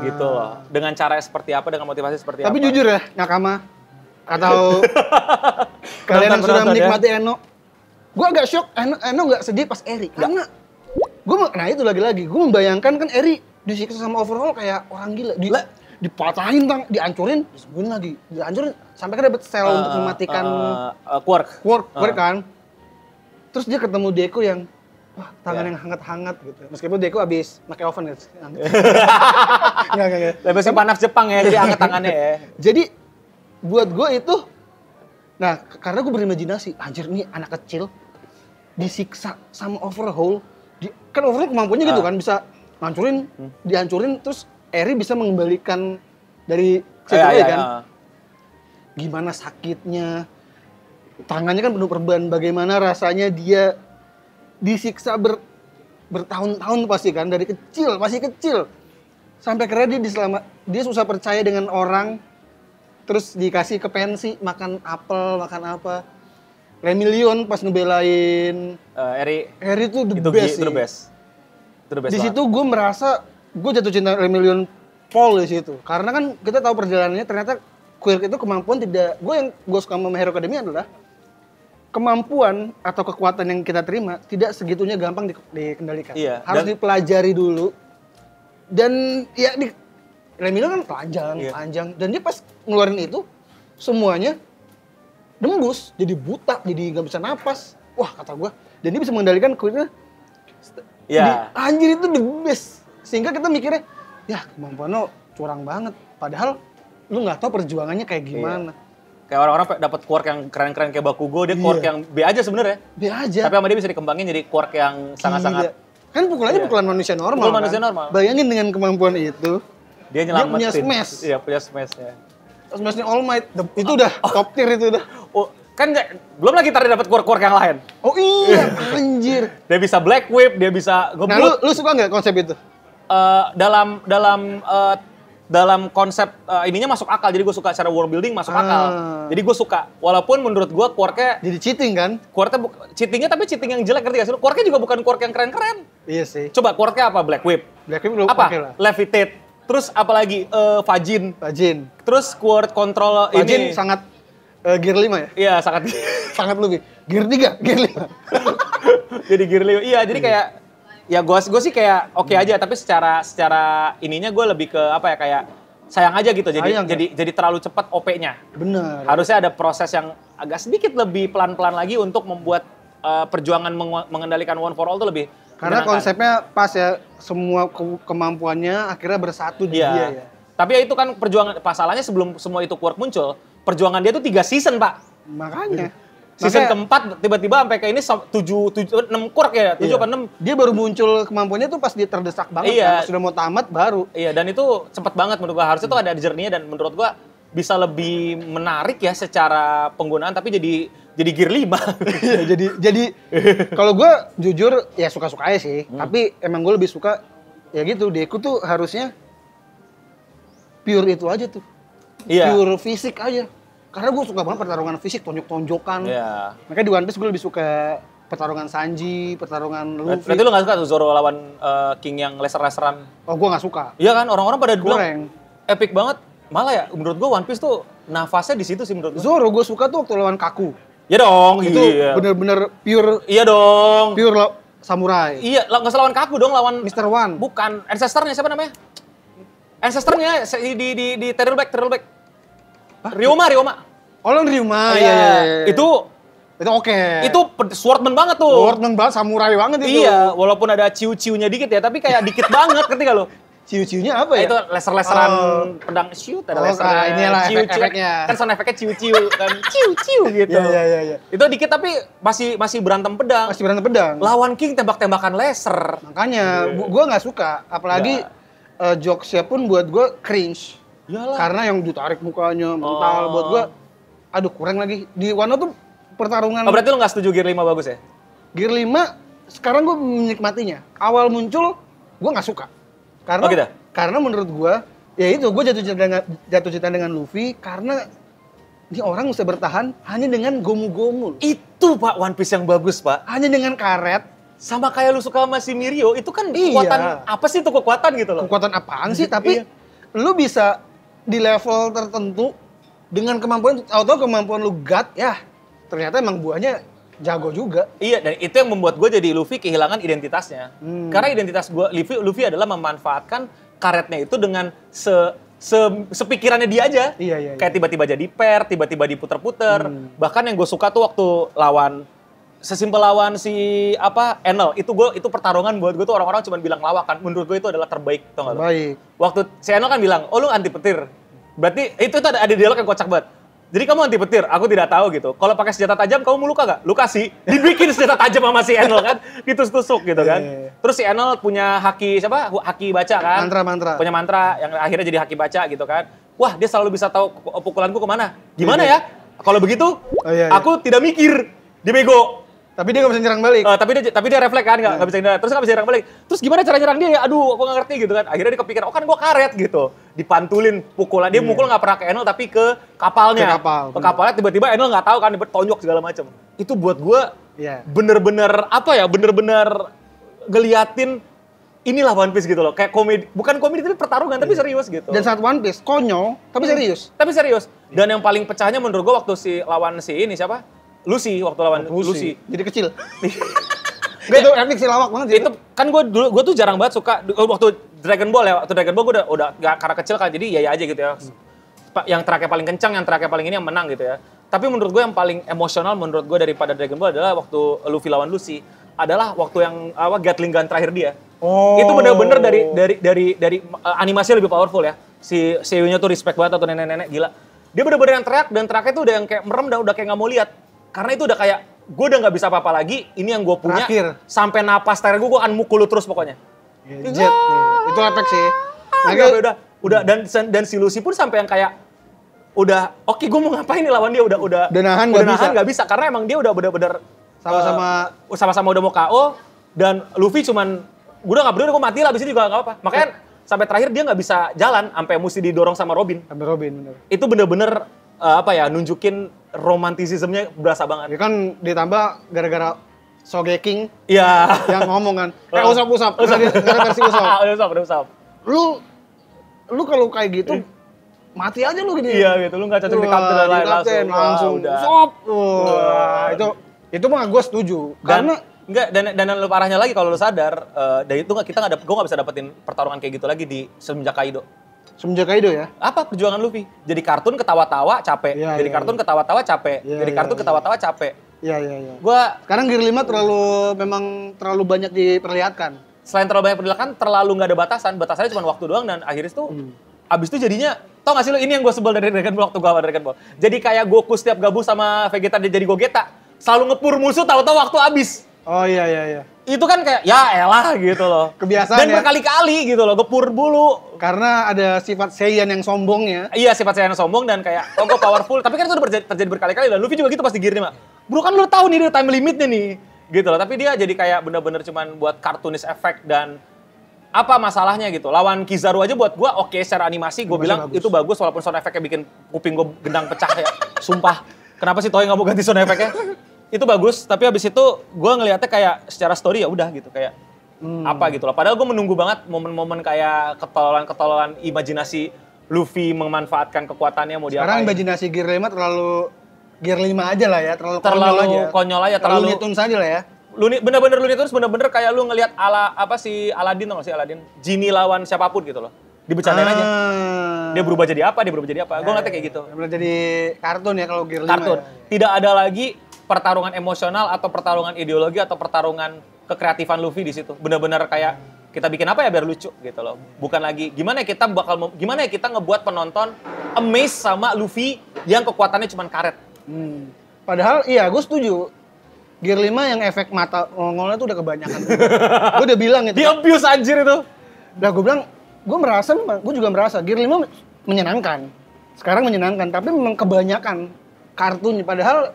Gitu loh. Dengan cara seperti apa, dengan motivasi seperti apa.
Tapi jujur ya, Nakama, atau kalian yang sudah menikmati Eno, gue agak shock Eno nggak sedih pas Eri, karena nah itu lagi-lagi gue membayangkan kan Eri disiksa sama Overhaul kayak orang gila, dipatahin dihancurin, disembuhin lagi, dihancurin sampai kan dapet sel untuk mematikan Quark kan. Terus dia ketemu Deku yang tangan yang hangat-hangat gitu. Meskipun Deku abis pakai oven gitu. Enggak.
Lebih panas Jepang ya, jadi angkat tangannya ya.
Jadi buat gue itu, nah karena gue berimajinasi, anjir nih anak kecil disiksa sama Overhaul, kan Overhaul kemampuannya gitu kan, bisa dihancurin, terus Eri bisa mengembalikan dari situ kan. Gimana sakitnya, tangannya kan penuh perban, bagaimana rasanya dia disiksa bertahun-tahun pasti kan, dari kecil, masih kecil. Sampai akhirnya dia susah percaya dengan orang, terus dikasih ke pensi, makan apel, makan apa. Lemillion pas ngebelain Eri tuh the best sih. Itu the best. Di situ gue merasa, gue jatuh cinta Lemillion Paul di situ. Karena kan kita tahu perjalanannya, ternyata Quark itu kemampuan tidak, gue suka sama Hero Academia adalah kemampuan atau kekuatan yang kita terima tidak segitunya gampang dikendalikan.
Iya,
harus dipelajari dulu. Dan ya Lemillion kan panjang, dan dia pas ngeluarin itu semuanya dembus, jadi buta, jadi nggak bisa napas. Wah kata gue, dan dia bisa mengendalikan Quark-nya. Anjir itu the best, sehingga kita mikirnya, ya kemampuan lo curang banget. Padahal lu nggak tahu perjuangannya kayak gimana.
Kayak orang-orang dapat Quark yang keren-keren kayak Bakugo, dia Quark yang B aja sebenarnya.
B aja.
Tapi sama dia bisa dikembangin jadi Quark yang sangat-sangat.
Kan pukulannya pukulan manusia normal.
Pukulan manusia normal.
Bayangin dengan kemampuan itu.
Dia nyelamatin.
Dia punya smash.
Iya, punya smash-nya.
Smashnya All Might. Itu udah top tier itu udah.
Oh, kan belum lagi tadi dapat Quark yang lain.
Oh iya, anjir.
Dia bisa Black Whip, dia bisa
Nah, lu suka nggak konsep itu?
Dalam konsep ininya masuk akal, jadi gue suka cara world building masuk akal. Jadi gue suka, walaupun menurut gue Quark-nya
jadi cheating kan?
Quark-nya cheatingnya tapi cheating yang jelek, ngerti gak sih lu? Quark-nya juga bukan Quark yang keren-keren.
Iya sih.
Coba Quark-nya apa? Black Whip.
Black Whip lu
apa?
Pakai lah.
Levitate. Terus apalagi Fajin. Terus Quark control
Fajin
ini.
sangat gear 5 ya?
Iya, sangat
sangat lebih. Gear 3, gear 5.
Jadi gear 5. Iya, jadi kayak ya gue sih kayak oke aja, tapi secara ininya gue lebih ke apa ya, kayak sayang aja gitu. Jadi terlalu cepat OP-nya.
Bener.
Harusnya ada proses yang agak sedikit lebih pelan-pelan lagi untuk membuat perjuangan mengendalikan One for All itu lebih
karena
menyenangkan.
Konsepnya pas ya, semua kemampuannya akhirnya bersatu di dia ya.
Tapi ya itu kan perjuangan, pasalnya sebelum semua itu Quark muncul, perjuangan dia tuh 3 season, Pak.
Makanya.
Season keempat tiba-tiba sampai ke ini 6 Quark ya, 7 apa 6.
Dia baru muncul kemampuannya tuh pas dia terdesak banget kan, sudah mau tamat baru.
Iya, dan itu cepet banget menurut gua. Harusnya tuh ada journey-nya, dan menurut gua bisa lebih menarik ya secara penggunaan, tapi jadi gear 5.
jadi kalau gua jujur ya suka-suka aja sih, tapi emang gua lebih suka ya gitu, Deku tuh harusnya pure itu aja tuh.
Iya.
Pure fisik aja. Karena gue suka banget pertarungan fisik, tonjok-tonjokan.
Iya.
Makanya di One Piece gue lebih suka pertarungan Sanji, pertarungan Luffy.
Berarti lu gak suka tuh Zoro lawan King yang laser-laseran?
Oh, gue gak suka.
Iya kan, orang-orang pada
bilang
epic banget. Malah ya, menurut gue One Piece tuh nafasnya di situ sih menurut gue.
Zoro gue suka tuh waktu lawan Kaku.
Ya dong,
Itu
iya.
bener-bener pure
Iya dong.
samurai.
Iya, nggak usah lawan Kaku dong, lawan
Mr. One.
bukan ancestornya siapa namanya? Ancestornya di Terrorback. Ryoma.
Oh, lawan Ryuma.
Iya. Itu
oke.
swordman banget tuh.
Swordman banget, samurai banget itu.
Iya, walaupun ada ciu-ciunya dikit ya, tapi kayak dikit banget ketika lo.
Ciu-ciunya apa ya?
Itu laser-laseran pedang shoot, ada lasernya.
inilah
ciu-ciu.
efek-efeknya.
Kan sound efeknya ciu-ciu kan. Ciu-ciu gitu.
Iya.
Itu dikit tapi masih berantem pedang.
Masih berantem pedang.
Lawan King tembak-tembakan laser.
Makanya gua nggak suka, apalagi jokesnya pun buat gua cringe.
Iyalah.
Karena yang ditarik mukanya mental buat gua aduh kurang lagi. Di Wano tuh pertarungan
Oh, berarti lu nggak setuju Gear 5 bagus ya?
Gear 5 sekarang gua menikmatinya. Awal muncul gua nggak suka. Karena
Oh, gitu?
karena menurut gua ya itu gua jatuh cinta dengan Luffy karena ini orang bisa bertahan hanya dengan gomu-gomu.
Itu Pak One Piece yang bagus Pak.
Hanya dengan karet.
Sama kayak lu suka sama si Mirio, itu kan
Iya.
kekuatan, apa sih itu kekuatan gitu loh?
Kekuatan apaan sih? Tapi
Iya.
lu bisa di level tertentu dengan kemampuan lu God ya ternyata emang buahnya jago juga.
Iya, dan itu yang membuat gue jadi Luffy kehilangan identitasnya. Karena identitas gue, Luffy adalah memanfaatkan karetnya itu dengan sepikirannya dia aja.
Iya.
Kayak tiba-tiba jadi per, tiba-tiba diputer-puter. Bahkan yang gue suka tuh waktu sesimpel lawan si Enel, itu pertarungan buat gue tuh orang-orang cuma bilang lawakan. Menurut gue itu adalah terbaik, tau gak lo?
Baik.
Waktu si Enel kan bilang, oh lu anti petir. Berarti itu ada dialog yang kocak banget. Jadi kamu anti petir, aku tidak tahu gitu. Kalau pakai senjata tajam, kamu mau luka gak? Luka sih. Dibikin senjata tajam sama si Enel kan. Ditusuk gitu kan.
Iya.
Terus si Enel punya haki, haki baca kan.
Mantra-mantra.
Punya mantra yang akhirnya jadi haki baca gitu kan. Wah, dia selalu bisa tahu pukulanku kemana. Gimana ya? Kalau begitu,
Iya.
aku tidak mikir. Dia bego.
Tapi dia nggak bisa nyerang balik.
Tapi dia refleks kan, nggak bisa nyerang. Terus nggak bisa nyerang balik. Terus gimana cara nyerang dia ya? Aduh, aku nggak ngerti gitu kan. Akhirnya dia kepikiran, oh kan gua karet gitu. Dipantulin pukulan. Dia mukul nggak pernah ke Enel tapi ke kapalnya.
Ke kapal,
kapalnya tiba-tiba Enel nggak tahu kan, dia tonjok segala macam. Itu buat gua
Iya.
bener-bener ngeliatin inilah One Piece gitu loh. Kayak komedi, bukan komedi tapi pertarungan tapi serius gitu.
Dan saat One Piece konyol tapi serius.
Tapi serius. Dan yang paling pecahnya menurut gua waktu lawan si ini siapa? Lucy waktu lawan Lucy.
Jadi kecil. Gak itu epic sih, lawak banget sih.
Itu kan gue tuh jarang banget suka waktu Dragon Ball ya. Waktu Dragon Ball gue udah gak, karena kecil kan jadi ya aja gitu ya. Yang tracknya paling kencang, yang tracknya paling ini yang menang gitu ya. Tapi menurut gue yang paling emosional menurut gue daripada Dragon Ball adalah waktu Luffy lawan Lucy. Adalah waktu yang Gatling Gun terakhir dia.
Oh.
Itu bener-bener dari animasinya lebih powerful ya. Si Seiyu-nya tuh respect banget atau nenek-nenek gila. Dia bener-bener yang teriak dan teriaknya tuh udah yang kayak merem dan udah kayak gak mau lihat. Karena itu udah kayak, gue udah gak bisa apa-apa lagi, ini yang gue punya.
Terakhir.
Sampai napas terakhir gue akan mukul lu terus pokoknya.
Jet. Itu epic sih.
Udah dan si Lucy pun sampai yang kayak, udah, oke gue mau ngapain nih lawan dia, udah
nahan
nggak bisa. Karena emang dia udah bener-bener sama-sama udah mau KO, dan Luffy cuman, gue udah gak peduli, gue mati lah, abis ini juga gak apa-apa. Makanya sampai terakhir dia gak bisa jalan, sampai mesti didorong sama Robin.
Sampai Robin, bener.
Itu bener-bener, nunjukin romantisismenya berasa banget.
Ya kan ditambah gara-gara Sogeking
Iya.
yang ngomong kan, usap. Gara-gara versi usap.
Usap.
Lu kalau kayak gitu, mati aja lu gini.
Iya gitu, lu gak cocok di kapten dan lain
langsung.
Udah.
Sop. Itu mah gue setuju. Karena
dan lu parahnya lagi kalau lu sadar, dari itu gue gak bisa dapetin pertarungan kayak gitu lagi di semenjak Kaido.
semenjak Kaido ya.
Apa perjuangan Luffy? Jadi kartun ketawa-tawa capek.
Iya,
Jadi
iya,
kartun
iya.
ketawa-tawa capek.
Iya,
Jadi
iya,
kartun
iya.
ketawa-tawa capek.
Iya.
Gua
Sekarang Gear 5 memang terlalu banyak diperlihatkan.
selain terlalu banyak pendidikan, terlalu nggak ada batasan. Batasannya cuma waktu doang dan akhirnya itu abis itu jadinya, tau gak sih lo, ini yang gue sebel dari Dragon Ball waktu gue sama Dragon Ball. Jadi kayak Goku setiap gabung sama Vegeta dia jadi Gogeta, selalu ngepur musuh tahu-tahu waktu abis.
Oh iya.
Itu kan kayak, ya elah gitu loh.
Kebiasaan
dan
ya.
berkali-kali gitu loh, gepur dulu.
Karena ada sifat Saiyan yang sombongnya.
Iya, sifat saya yang sombong dan kayak, oh gue powerful. Tapi kan itu udah terjadi berkali-kali dan Luffy juga gitu pas di Gear 5. Bro kan lu tahu nih time limitnya nih. Gitu loh, tapi dia jadi kayak bener-bener cuman buat cartoonish effect dan apa masalahnya gitu. Lawan Kizaru aja buat gue oke, secara animasi gue bilang
bagus.
itu bagus walaupun sound effect-nya bikin kuping gue gendang pecah ya. Sumpah. Kenapa sih Toei nggak mau ganti sound effect-nya? Itu bagus, tapi habis itu gue ngelihatnya kayak secara story ya udah gitu kayak apa gitu loh. Padahal gue menunggu banget momen-momen kayak ketololan imajinasi Luffy memanfaatkan kekuatannya mau diapain.
Sekarang imajinasi Gear 5 terlalu Gear 5 aja lah ya, terlalu
konyol aja,
terlalu Looney saja lah ya.
Bener-bener Looney Tunes bener-bener kayak lu ngelihat ala apa si Aladdin, tau gak sih Aladdin? Genie lawan siapapun gitu loh. Dibercandain aja. Dia berubah jadi apa? Gue ngeliatnya kayak gitu.
Bener jadi kartun ya kalau Gear 5
Kartun.
ya.
Tidak ada lagi pertarungan emosional atau pertarungan ideologi atau pertarungan kekreatifan Luffy di situ. Bener-bener kayak kita bikin apa ya biar lucu gitu loh. Bukan lagi gimana ya kita ngebuat penonton amazed sama Luffy yang kekuatannya cuma karet.
Padahal iya gue setuju. Gear 5 yang efek mata ngolnya tuh udah kebanyakan. Gue udah bilang itu.
Di abuse anjir itu.
Udah gue bilang, gue juga merasa Gear 5 menyenangkan. Sekarang menyenangkan, tapi memang kebanyakan kartunnya. Padahal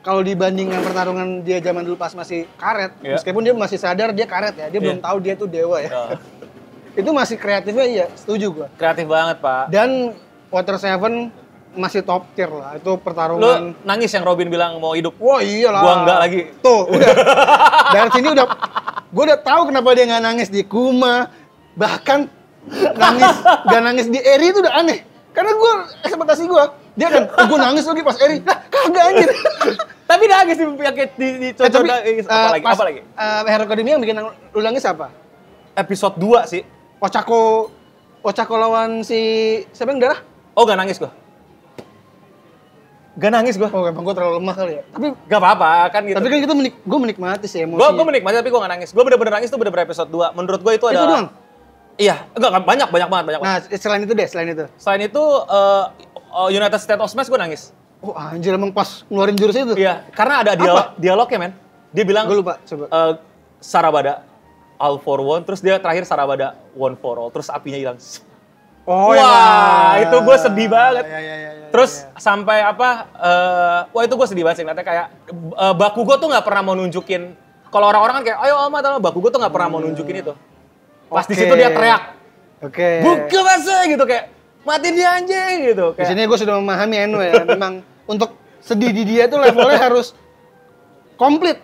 kalau dibandingkan pertarungan dia zaman dulu pas masih karet, meskipun dia masih sadar dia karet ya, dia belum tahu dia tuh dewa ya. Itu masih kreatifnya iya, setuju gue.
Kreatif banget, Pak.
Dan Water 7 masih top tier lah, itu pertarungan.
Lu nangis yang Robin bilang mau hidup?
Wah iyalah.
Gua enggak lagi.
Tuh, udah. Dari sini gue udah tahu kenapa dia nggak nangis di Kuma. Bahkan nggak nangis di Eri itu udah aneh. Karena ekspektasi gue, dia kan, gue nangis lagi pas Eri. Lah, kagak anjir.
Tapi nangis di cocok nangis. Apa lagi?
Hero Academia yang bikin lu nangis apa?
Episode 2 sih.
Ochako lawan si siapa yang darah?
Oh, gak nangis gua. Gak nangis gua.
Oh, emang gue terlalu lemah kali ya. Tapi
gak apa-apa kan gitu.
Tapi kan kita gue menikmati sih emosi.
Gue menikmati tapi gue gak nangis. Gue bener-bener nangis tuh bener-bener episode 2. Menurut gue itu adalah...
Itu doang?
Iya, enggak banyak banget.
Nah, selain itu.
Selain itu United States of Smash gue nangis.
Oh anjir, emang pas ngeluarin jurusnya itu?
Iya, karena ada dialognya men. Dia bilang...
Gue lupa, coba.
Sarabada, all for one. Terus dia terakhir Sarabada, one for all. Terus apinya hilang.
Oh,
wah, itu gue sedih banget.
Ya.
Terus sampai apa? Wah itu gue sedih banget sih. Nanti kayak Bakugo tuh nggak pernah mau nunjukin. Kalau orang-orang kan kayak, ayo Alma, Bakugo tuh nggak pernah mau nunjukin itu. Pas di situ dia teriak, buka masa gitu kayak, mati dia anjing gitu.
Di sini gue sudah memahami Eno ya. Memang untuk sedih di dia tuh levelnya harus komplit.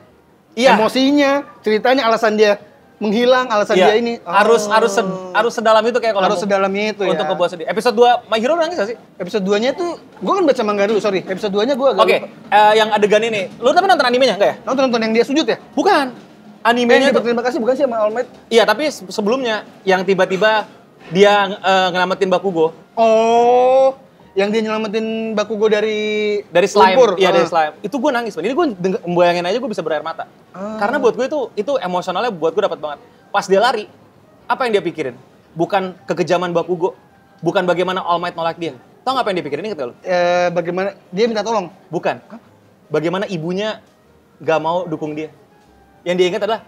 Iya.
Emosinya, ceritanya, alasan dia menghilang, alasan dia ini
harus sedalam itu kayak kalau
harus sedalam itu ya.
Untuk kebuat sedih. Episode 2 My Hero nangis gak sih?
Episode 2-nya tuh gue kan baca manga dulu, sorry. Episode 2-nya gue agak
Oke, yang adegan ini. Lu tapi nonton animenya enggak ya?
Nonton yang dia sujud ya?
Bukan. Animenya tuh
terima kasih bukan sih sama All Might?
Iya, tapi sebelumnya yang tiba-tiba dia ngelamatin Bakugo.
Oh, yang dia nyelamatin Bakugo dari
slime.
Lumpur.
Iya, dari slime. Itu gue nangis, Ini gue membayangin aja gue bisa berair mata. Karena buat gue itu emosionalnya buat gue dapat banget. Pas dia lari, apa yang dia pikirin? Bukan kekejaman Bakugo, bukan bagaimana All Might nolak dia. Tahu nggak apa yang dia pikirin? Ingat gak lu?
Bagaimana dia minta tolong?
Bukan. Bagaimana ibunya gak mau dukung dia. Yang dia ingat adalah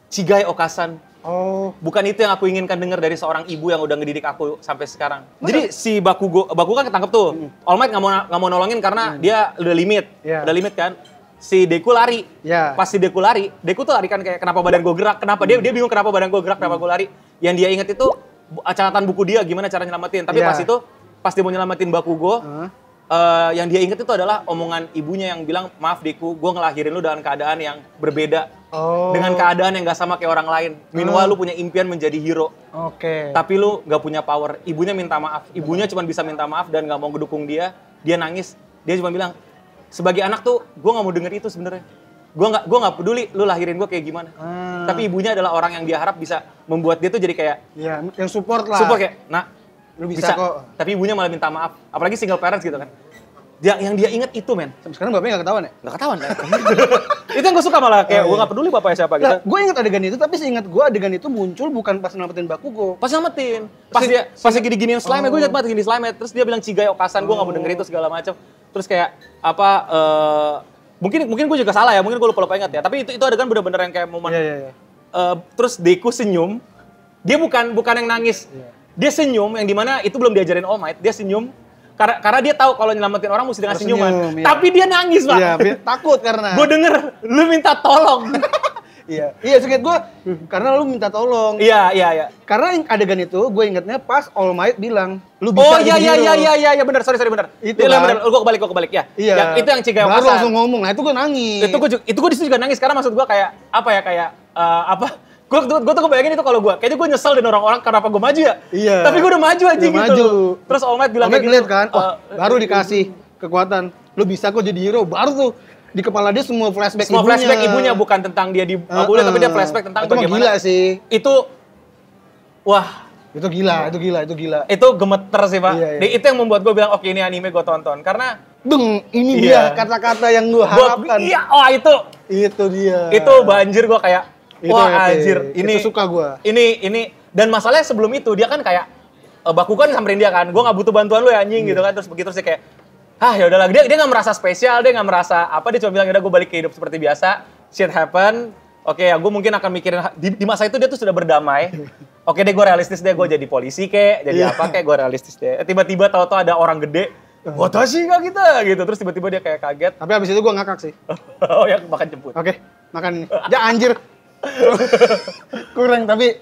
Chigai Okasan.
Oh.
Bukan itu yang aku inginkan dengar dari seorang ibu yang udah ngedidik aku sampai sekarang. Jadi si Bakugo kan ketangkep tuh. All Might nggak mau nolongin karena dia udah limit. Udah limit kan. Si Deku lari. Pas si Deku lari, Deku tuh lari kan kayak kenapa badan gue gerak, kenapa dia bingung kenapa badan gue gerak, kenapa gue lari. Yang dia inget itu catatan buku dia gimana cara nyelamatin. Tapi pas dia mau nyelamatin Bakugo, yang dia inget itu adalah omongan ibunya yang bilang, maaf Deku, gue ngelahirin lu dengan keadaan yang berbeda. Dengan keadaan yang gak sama kayak orang lain. Meanwhile lu punya impian menjadi hero. Tapi lu gak punya power. Ibunya minta maaf. Ibunya cuma bisa minta maaf dan gak mau ngedukung dia. Dia nangis. Dia cuma bilang, sebagai anak tuh gue gak mau denger itu sebenarnya. Gue gak peduli lu lahirin gue kayak gimana. Tapi ibunya adalah orang yang dia harap bisa membuat dia tuh jadi kayak...
Ya, yang support lah.
Support kayak, nah
lu bisa kok.
Tapi ibunya malah minta maaf. Apalagi single parents gitu kan. Yang dia inget itu men.
Sekarang bapaknya gak ketahuan ya?
Gak ketahuan kan? Itu yang gue suka malah, kayak gue gak peduli bapaknya siapa gitu.
Nah, gue inget adegan itu, tapi seingat gue adegan itu muncul bukan pas nyelamatin Bakugo.
Pas nyelamatin. Pas dia gini-giniin slime, gue inget banget gini slime. Terus dia bilang Chigai Okasan, gue gak mau denger itu segala macam. Terus kayak mungkin gue juga salah ya, mungkin gue lupa ingat ya. Tapi itu adegan bener-bener yang kayak momen. Terus Deku senyum, dia bukan yang nangis. Dia senyum, yang dimana itu belum diajarin All Might. Dia senyum, karena dia tahu kalau nyelamatin orang mesti dengan senyuman. Tapi dia nangis, Pak.
Iya, takut karena.
Gue denger, lu minta tolong.
Iya, seinget gue, karena lu minta tolong.
Iya.
Karena adegan itu, gue ingetnya pas All Might bilang, lu bisa
iya, bener, sorry, bener.
Itu
kan? Bener, gue kebalik, ya.
Iya.
Itu yang Chigai Okasan.
Baru langsung ngomong, nah itu gue nangis.
Itu gue disitu juga nangis, karena maksud gue kayak, Gue tuh kebayangin itu kalau kayaknya gue nyesel dan orang-orang kenapa gue maju ya.
Iya.
Tapi gue udah maju aja gitu.
Maju.
Terus All Might bilang
kayak gitu.
ngeliat
kan, baru dikasih kekuatan. lu bisa kok jadi hero. Baru tuh di kepala dia semua flashback
Semua flashback ibunya bukan tentang dia dibully, tapi dia flashback tentang
itu
bagaimana.
Gila sih.
Itu, wah.
Itu gila.
Itu gemeter sih, Pak.
Iya.
Itu yang membuat gue bilang, oke ini anime gue tonton. Karena,
ini
Iya.
dia kata-kata yang gue harapkan.
iya,
Itu dia.
Itu banjir gue kayak,
Itu
wah
epic.
anjir. Ini
Itu suka gue.
Ini. Dan masalahnya sebelum itu, dia kan kayak, Bakugan samperin dia kan, gue gak butuh bantuan lu ya anjing gitu kan. Terus begitu sih kayak, ya udahlah. Dia gak merasa spesial, dia gak merasa apa, dia cuma bilang, udah gue balik ke hidup seperti biasa. Shit happen. Oke ya, gue mungkin akan mikirin, di masa itu dia tuh sudah berdamai. Oke deh, gue realistis deh, gue jadi polisi kek, jadi apa kek, gue realistis deh. Tiba-tiba tahu-tahu ada orang gede, watashi ga kita gitu. Terus tiba-tiba dia kayak kaget.
Tapi abis itu gue ngakak sih.
Oh ya, makan jemput.
Oke, makan ini. Ya anjir. Kurang, tapi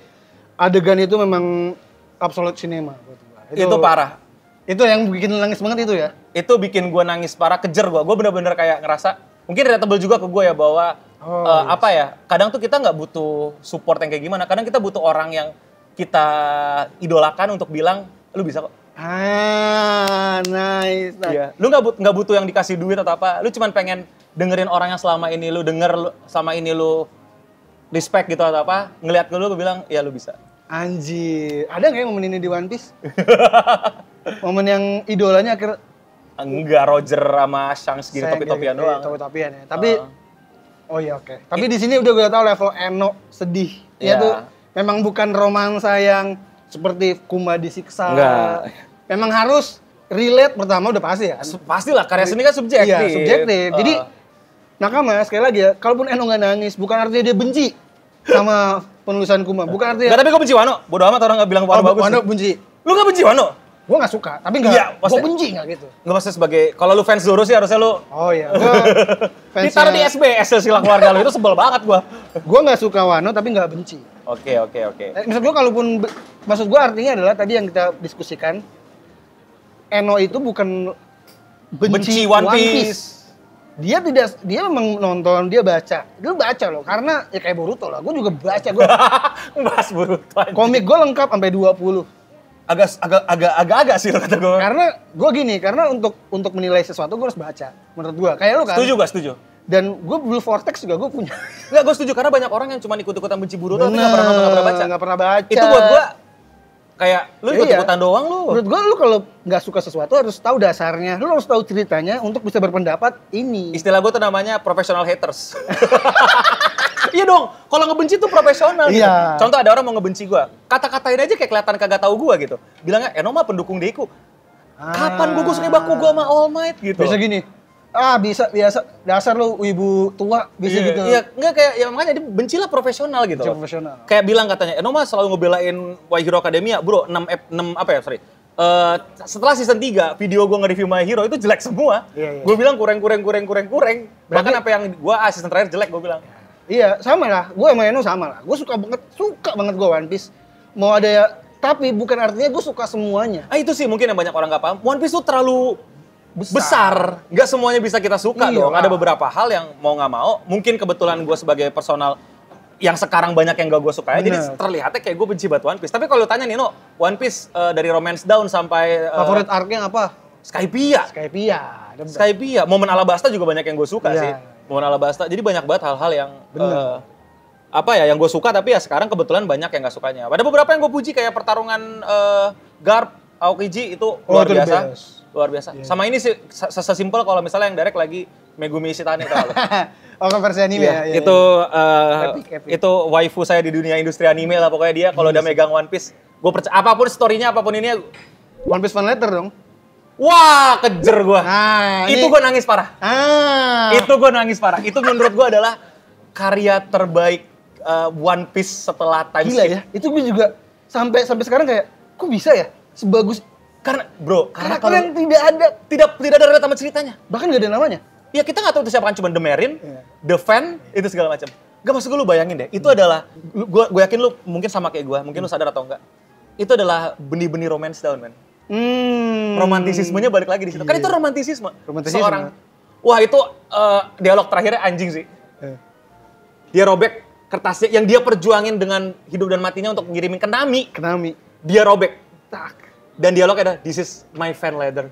adegan itu memang absolute cinema.
Itu parah.
Itu yang bikin nangis banget itu ya?
Itu bikin gue nangis parah, kejer gue. Gue bener-bener kayak ngerasa, mungkin relatable juga ke gue ya, bahwa apa ya, kadang tuh kita nggak butuh support yang kayak gimana. Kadang kita butuh orang yang kita idolakan untuk bilang, lu bisa kok.
Nice.
Iya. Lu nggak butuh yang dikasih duit atau apa. Lu cuman pengen dengerin orang yang selama ini lu denger, selama ini lu respect gitu atau apa. Ngeliat ke lu bilang, ya lu bisa.
Anjir. Ada nggak ya momen ini di One Piece? Momen yang idolanya akhirnya...
Enggak, Roger sama Shanks gini topi-topian doang.
Topi-topian ya. Tapi, oh iya oke. Tapi di sini udah gue tau level Eno sedih. Dia tuh memang bukan romansa yang seperti Kuma disiksa.
Enggak.
Memang harus relate pertama udah pasti ya.
Pastilah, karya seni kan subjektif.
Iya, subjektif. Jadi, Nakama sekali lagi ya, kalaupun Eno nggak nangis, bukan artinya dia benci sama penulisan Kuma. Bukan artinya...
Enggak, tapi gue benci Wano. Bodo amat orang nggak bilang Wano bagus.
Wano benci.
Lu nggak benci Wano?
Gue nggak suka, tapi nggak.
Iya,
gue benci nggak gitu.
Nggak maksudnya sebagai, kalau lu fans Zoro sih harusnya lu
Oh iya, gue
ditaruh di SBS silsilah keluarga lu, itu sebel banget gue.
Gue nggak suka Wano, tapi nggak benci.
Oke.
Maksud gue maksud gue artinya adalah tadi yang kita diskusikan, Eno itu bukan benci
One Piece.
Dia memang nonton, dia baca. Dia baca loh, karena ya kayak Boruto lah. Gue juga baca, gue
Bahas Boruto aja.
komik gue lengkap sampai 20.
Agak sih lo kata gue.
Karena gue gini, karena untuk menilai sesuatu gue harus baca. Menurut gue, kayak lu kan.
Setuju.
Dan gue Blue Vortex juga gue punya.
Enggak, gue setuju karena banyak orang yang cuma ikut-ikutan benci Boruto tapi nggak pernah nonton, nggak pernah baca.
Nggak pernah baca.
Itu buat gue kayak lu ikut-ikutan doang lu.
Menurut gue lu kalau nggak suka sesuatu harus tahu dasarnya, lu harus tahu ceritanya untuk bisa berpendapat ini.
Istilah gue tuh namanya professional haters. Iya dong, kalau ngebenci tuh profesional gitu.
Iya.
Contoh ada orang mau ngebenci gue, kata-katain aja kayak kelihatan kagak tahu gue gitu. Bilangnya, Eno mah pendukung Deku. Kapan gue suka Bakugo sama All Might gitu.
Bisa gini, biasa dasar lu ibu tua bisa gitu.
Iya, enggak kayak ya makanya dia bencilah profesional gitu.
Benci profesional.
Kayak bilang katanya, Eno mah selalu ngebelain My Hero Academia, bro. 6 setelah season 3, video gue nge-review My Hero itu jelek semua.
Iya.
Gue bilang kurang. Bahkan apa yang gue season terakhir jelek gue bilang.
Iya, sama lah. Gue sama Eno sama lah. Gue suka banget gue One Piece. Mau ada tapi bukan artinya gue suka semuanya.
Itu sih mungkin yang banyak orang nggak paham. One Piece tuh terlalu besar. Nggak semuanya bisa kita suka dong. Ada beberapa hal yang mau nggak mau. Mungkin kebetulan gue sebagai personal yang sekarang banyak yang gak gue suka ya. Jadi terlihatnya kayak gue benci banget One Piece. Tapi kalau tanya Nino, One Piece dari Romance Down sampai
Favorit arc-nya apa?
Skypiea. Skypiea. Momen Alabasta juga banyak yang gue suka sih. Momen Alabasta. Jadi banyak banget hal-hal yang yang gue suka tapi ya sekarang kebetulan banyak yang gak sukanya. Ada beberapa yang gue puji kayak pertarungan Garp Aokiji itu luar biasa. Luar biasa. Yeah. Sama ini sih sesimpel kalau misalnya yang direct lagi Megumi Ishitani tau.
Versi anime ya.
Itu epic. Itu waifu saya di dunia industri anime lah pokoknya dia kalau udah megang One Piece. Gue percaya apapun story-nya apapun ini
One Piece fan letter dong.
Wah, kejer gue. Itu gue nangis parah. Itu menurut gue adalah karya terbaik One Piece setelah time skip.
Ya. Itu gue juga sampai sekarang kayak, kok bisa ya sebagus
karena
kalau yang tidak
ada relate sama ceritanya.
Bahkan gak ada namanya.
Ya kita nggak tahu itu siapa kan cuma The Marine, The Fan, itu segala macam. Gak maksud gue lu bayangin deh, itu adalah gue yakin lu mungkin sama kayak gue, mungkin lu sadar atau enggak. Itu adalah benih-benih Romance Down, man. Romantisismenya balik lagi di situ. Kan itu romantisisme. Seorang, wah itu dialog terakhirnya anjing sih. Dia robek kertasnya yang dia perjuangin dengan hidup dan matinya untuk ngirimin ke Nami.
Ke Nami.
Dia robek.
Tak.
Dan dialognya ada, this is my fan letter.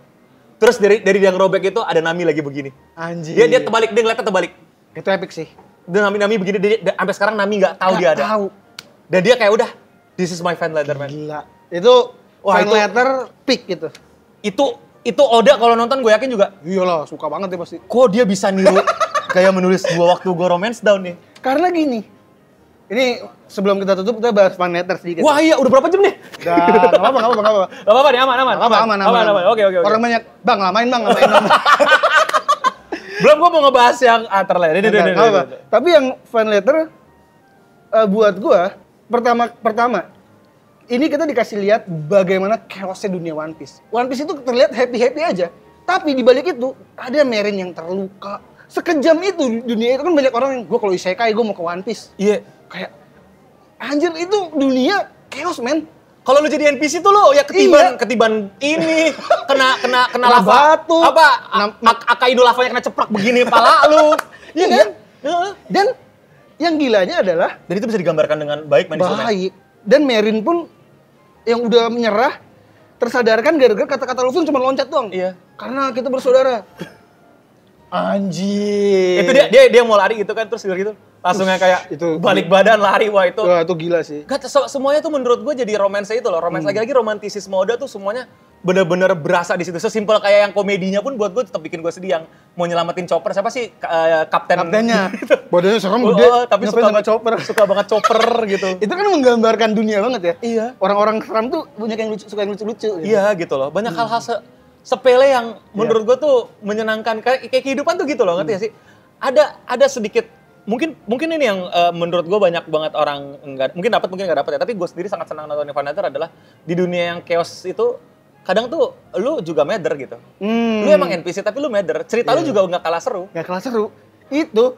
Terus dari dia ngerobek itu ada Nami lagi begini.
Anjir.
Dia terbalik, dia ngeliatnya terbalik.
Itu epic sih.
Dan Nami begini, sampai sekarang Nami nggak tahu dia ada.
Tahu.
Dan dia kayak udah, this is my fan letter man.
Gila. Itu fan letter peak gitu.
Itu Oda kalau nonton gue yakin juga.
Iyalah, suka banget dia pasti.
Kok dia bisa niru kayak menulis gua waktu gua romance down nih?
Karena gini. Ini sebelum kita tutup kita bahas fan letter sedikit.
Wah iya, udah berapa jam nih?
Enggak apa-apa.
Gak apa-apa nih, aman. Aman. Oke.
Orang banyak, Bang, lamain.
Belum gua mau ngebahas yang terlain.
Tapi yang fan letter buat gua pertama ini kita dikasih lihat bagaimana chaosnya dunia One Piece. One Piece itu terlihat happy aja, tapi di balik itu ada Merin yang terluka. Sekejam itu dunia itu kan banyak orang yang gua kalau isekai gua mau ke One Piece.
Iya.
Kayak anjir itu dunia chaos men.
Kalau lu jadi NPC tuh lo ya ketiban ini kena lava
batu.
Apa? Akaido lavanya kena ceplak begini kepala lu.
Iya kan? Dan yang gilanya adalah
dan itu bisa digambarkan dengan baik
baik. Dan Merin pun yang udah menyerah tersadarkan gara-gara kata-kata Luffy cuma loncat doang.
Iya.
Karena kita bersaudara. Anjir.
Itu dia mau lari gitu kan terus gitu. Langsungnya kayak
itu
balik badan lari wah itu.
Wah, itu gila sih.
Semuanya tuh menurut gue jadi romansa itu loh. Lagi-lagi romantisisme Oda tuh semuanya bener-bener berasa di situ. Sesimpel kayak yang komedinya pun buat gue tetap bikin gue sedih yang mau nyelamatin Chopper. Siapa sih kaptennya?
Badannya serem gede.
Tapi suka banget Chopper gitu.
Itu kan menggambarkan dunia banget ya.
Iya.
Orang-orang seram tuh banyak yang suka yang lucu-lucu. Gitu.
Iya gitu loh. Banyak hal-hal sepele yang menurut gue tuh menyenangkan. Kayak kehidupan tuh gitu loh, ngerti gak sih? Ada sedikit mungkin ini yang menurut gue banyak banget orang mungkin nggak dapat ya, tapi gue sendiri sangat senang nonton Fan Letter adalah di dunia yang chaos itu kadang tuh lu juga matter gitu. Lu emang NPC tapi lu matter. Cerita lu juga nggak kalah seru.
Nggak kalah seru. Itu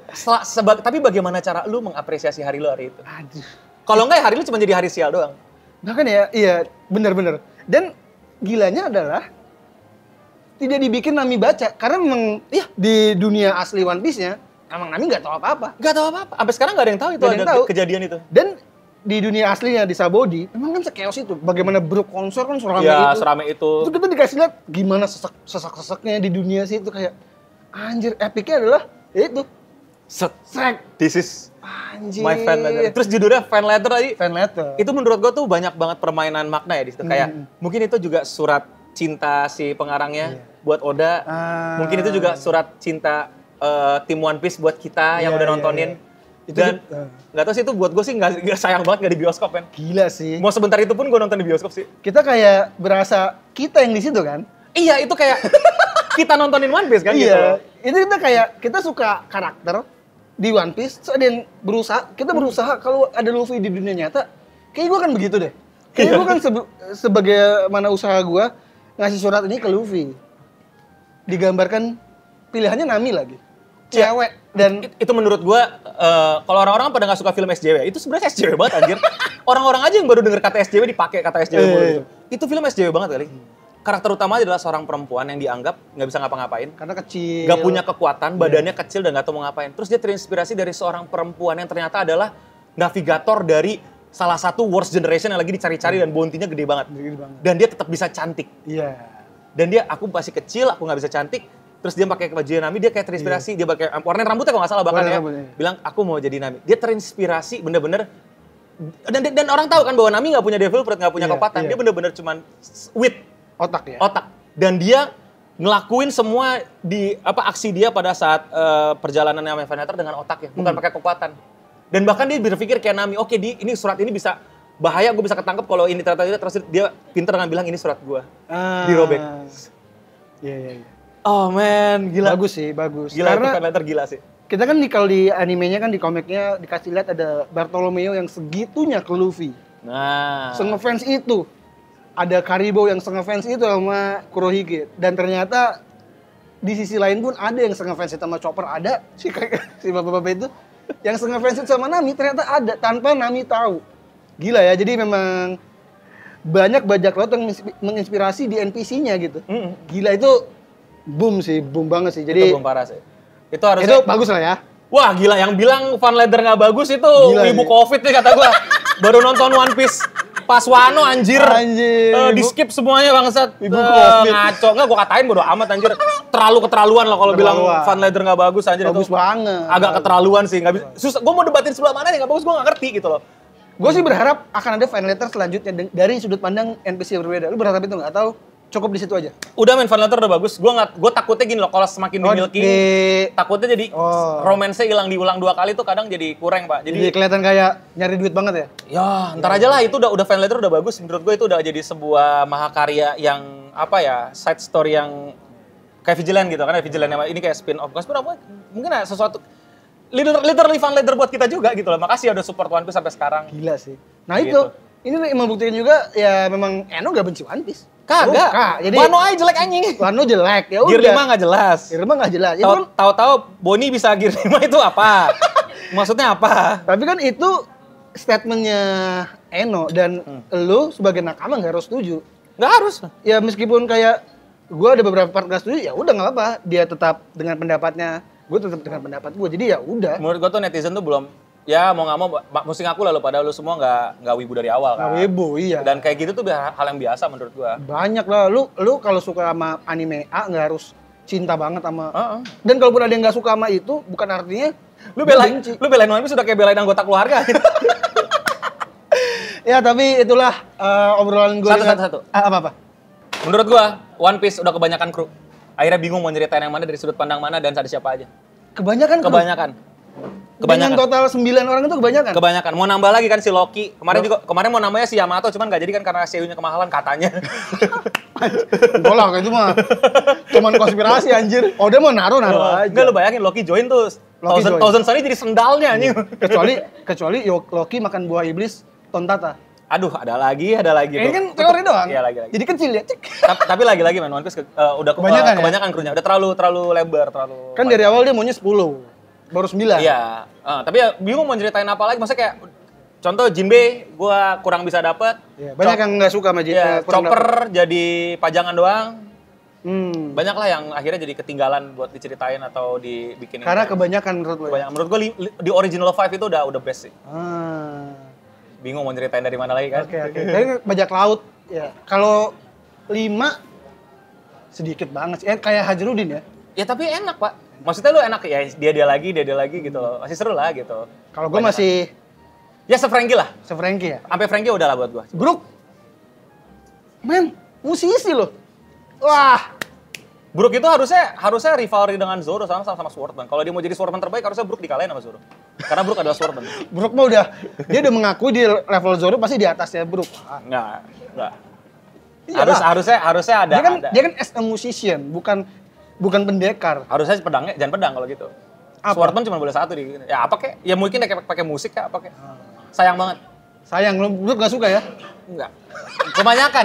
tapi bagaimana cara lu mengapresiasi hari lu hari itu?
Aduh.
Kalau enggak ya hari lu cuma jadi hari sial doang.
Bahkan ya, iya bener. Dan gilanya adalah tidak dibikin Nami baca karena memang di dunia asli One Piece-nya emang Nami nggak tahu apa-apa.
Nggak tahu apa-apa. Sampai sekarang nggak ada yang tahu itu ada kejadian itu.
Dan di dunia aslinya di Sabodi, emang kan se-chaos itu. Bagaimana Brook Consort kan serame itu. Itu kita dikasih lihat gimana sesak-sesaknya di dunia sih itu kayak anjir epicnya adalah ya itu. Sek.
This is
anjir.
My fan letter. Terus judulnya fan letter tadi.
Fan letter.
Itu menurut gue tuh banyak banget permainan makna ya di situ. Kayak mungkin itu juga surat cinta si pengarangnya buat Oda. Mungkin itu juga surat cinta tim One Piece buat kita yang udah nontonin. Dan nggak tahu sih itu buat gue sih nggak sayang banget nggak di bioskop kan.
Gila sih.
Mau sebentar itu pun gue nonton di bioskop sih.
Kita kayak berasa kita yang di situ kan.
Iya itu kayak kita nontonin One Piece kan gitu.
Itu kita kayak kita suka karakter di One Piece. Terus ada yang kita berusaha kalau ada Luffy di dunia nyata. Kayak gue kan begitu deh. Kayak gue kan sebagai mana usaha gue ngasih surat ini ke Luffy. Digambarkan pilihannya Nami lagi. Cewek dan
itu menurut gua kalau orang-orang pada nggak suka film SJW itu sebenarnya SJW banget anjir. Orang-orang aja yang baru denger kata SJW dipakai kata SJW gitu. Itu film SJW banget kali. Karakter utama adalah seorang perempuan yang dianggap nggak bisa ngapa-ngapain
karena kecil,
nggak punya kekuatan, badannya kecil dan nggak tahu mau ngapain. Terus dia terinspirasi dari seorang perempuan yang ternyata adalah navigator dari salah satu worst generation yang lagi dicari-cari dan bounty-nya gede banget. Dan dia tetap bisa cantik.
Iya.
Dan dia aku masih kecil, aku nggak bisa cantik. Terus dia pakai baju Nami, dia kayak terinspirasi, dia pakai warna rambutnya kalau nggak salah bahkan ya. Bilang aku mau jadi Nami. Dia terinspirasi bener-bener dan orang tahu kan bahwa Nami nggak punya devil fruit, nggak punya kekuatan. Dia bener-bener cuman wit
otak ya.
Otak. Dan dia ngelakuin semua di aksi dia pada saat perjalanan sama Fan Letter dengan otak ya, bukan pakai kekuatan. Dan bahkan dia berpikir kayak Nami, oke ini surat ini bisa bahaya, gue bisa ketangkep kalau ini ternyata terus dia pinter dengan bilang ini surat gue. Dirobek.
Iya.
Oh man, gila.
Bagus sih, bagus.
Gila,
karena
Fan Letter gila sih.
Kita kan kalau di animenya kan di komiknya dikasih lihat ada Bartolomeo yang segitunya ke Luffy.
Nah.
Sengefans itu. Ada Karibo yang sengefans itu sama Kurohige. Dan ternyata di sisi lain pun ada yang sengefans itu sama Chopper. Ada si bapak-bapak itu. Yang sengefans itu sama Nami ternyata ada tanpa Nami tahu. Gila ya, jadi memang banyak bajak laut yang menginspirasi di NPC-nya gitu. Gila itu boom banget sih. Jadi
itu boom parah sih. Itu harusnya
bagus lah ya.
Wah gila, yang bilang Fan Letter nggak bagus itu
gila,
ibu COVID nih kata gua. Baru nonton One Piece. Pas Wano anjir. Di skip semuanya bangsat.
Ibu Covid.
Ngaco. Enggak gua katain bodo amat anjir. Terlalu keterlaluan lah kalau bilang Van Leather enggak bagus anjir.
Bagus banget.
Agak keterlaluan sih, enggak bisa. Susah. Gua mau debatin sebelah mana nih enggak bagus, gua enggak ngerti gitu loh.
Gue sih berharap akan ada Van Leather selanjutnya dari sudut pandang NPC yang berbeda. Lu berharap itu nggak? Atau cukup di situ aja?
Udah main Van Leather udah bagus. Gua takutnya gini loh, kalau semakin di milking, takutnya jadi romance-nya hilang diulang 2 kali tuh kadang jadi kurang, Pak.
Jadi kelihatan kayak nyari duit banget ya?
Ya, ntar aja lah, itu udah Van Leather udah bagus. Menurut gue itu udah jadi sebuah mahakarya yang apa ya, side story yang kayak Vigilant gitu. Karena Vigilant ini kayak spin-off. Bukan spin-off, mungkin ada sesuatu literally Van Leather buat kita juga gitu loh. Makasih udah support One Piece sampai sekarang.
Gila sih. Nah
Gitu.
ini membuktikan juga ya memang Eno gak benci One Piece.
Kagak.
Jadi
Wano aja jelek anjing.
Wano jelek, ya udah.
Gear 5 nggak jelas.
Gear 5 nggak jelas. Itu kan,
Tahu-tahu Bonnie bisa Gear 5 itu apa? Maksudnya apa?
tapi kan itu statementnya Eno dan lu sebagai nakama nggak harus setuju.
Nggak harus.
Ya meskipun kayak gue ada beberapa part nggak setuju, ya udah nggak apa-apa. Dia tetap dengan pendapatnya, gue tetap dengan pendapat gue. Jadi ya udah.
Menurut gue tuh netizen tuh belum, ya mau nggak mau mesti ngaku lah, padahal lu semua nggak wibu dari awal kan.
Nggak wibu, iya.
Dan kayak gitu tuh hal yang biasa menurut gue.
Banyak lah. Lu kalau suka sama anime A nggak harus cinta banget sama. Dan kalaupun ada yang nggak suka sama itu, bukan artinya
lu belain One Piece sudah kayak belain anggota keluarga.
Ya tapi itulah obrolan gue.
Satu.
Apa?
Menurut gue One Piece udah kebanyakan kru. Akhirnya bingung mau nyeritain yang mana, dari sudut pandang mana, dan ada siapa aja.
Kebanyakan. Dengan total 9 orang itu kebanyakan. Mau
nambah lagi kan si Loki. Kemarin mau namanya si Yamato, cuman nggak jadi kan karena seiyunya kemahalan katanya.
Enggak lah, itu mah cuman konspirasi anjir. Oh, dia mau naruh aja.
Enggak, lu bayangin Loki join tuh. Thousand Sunny jadi sendalnya anjing.
Kecuali Loki makan buah iblis Tontata.
Aduh, ada lagi.
Ini kan teori doang.
Iya, lagi.
Jadi kecil ya.
Tapi lagi man, One Piece udah kebanyakan krunya. Udah terlalu lebar, terlalu.
Kan dari awal dia maunya 10. Baru 9.
Iya. Tapi ya bingung mau ceritain apa lagi. Maksudnya kayak contoh Jinbe gua kurang bisa dapet.
Iya, banyak yang nggak suka sama Jinbe.
Iya, Chopper jadi pajangan doang. Banyak lah yang akhirnya jadi ketinggalan buat diceritain atau dibikin.
Karena kebanyakan menurut lo.
Menurut gua di original 5 itu udah best sih. Bingung mau ceritain dari mana lagi kan?
Oke. Jadi bajak laut ya. Kalau 5 sedikit banget sih. Kayak Hajarudin ya.
Ya tapi enak, Pak. Maksudnya lu enak ya, dia lagi gitu loh. Masih seru lah gitu.
Kalau gue masih
ya se-Frankie lah.
Se-Frankie ya.
Sampai Frankie udah lah buat gua.
Brook. Men, musisi loh. Wah.
Brook itu harusnya rivalry dengan Zoro sama Swordman. Kalau dia mau jadi Swordman terbaik harusnya Brook dikalahin sama Zoro. Karena Brook adalah Swordman.
Brook mah dia udah mengakui di level Zoro pasti di atasnya Brook.
Enggak.
Iya,
harusnya ada.
Dia kan as a musician, bukan pendekar.
Harusnya jangan pedang kalau gitu.
Apa?
Swordman cuma boleh satu di. Ya apa kek? Ya mungkin kayak pakai musik kek apa kek. Sayang banget.
Sayang, lu gak suka ya?
Enggak. Kebanyakan.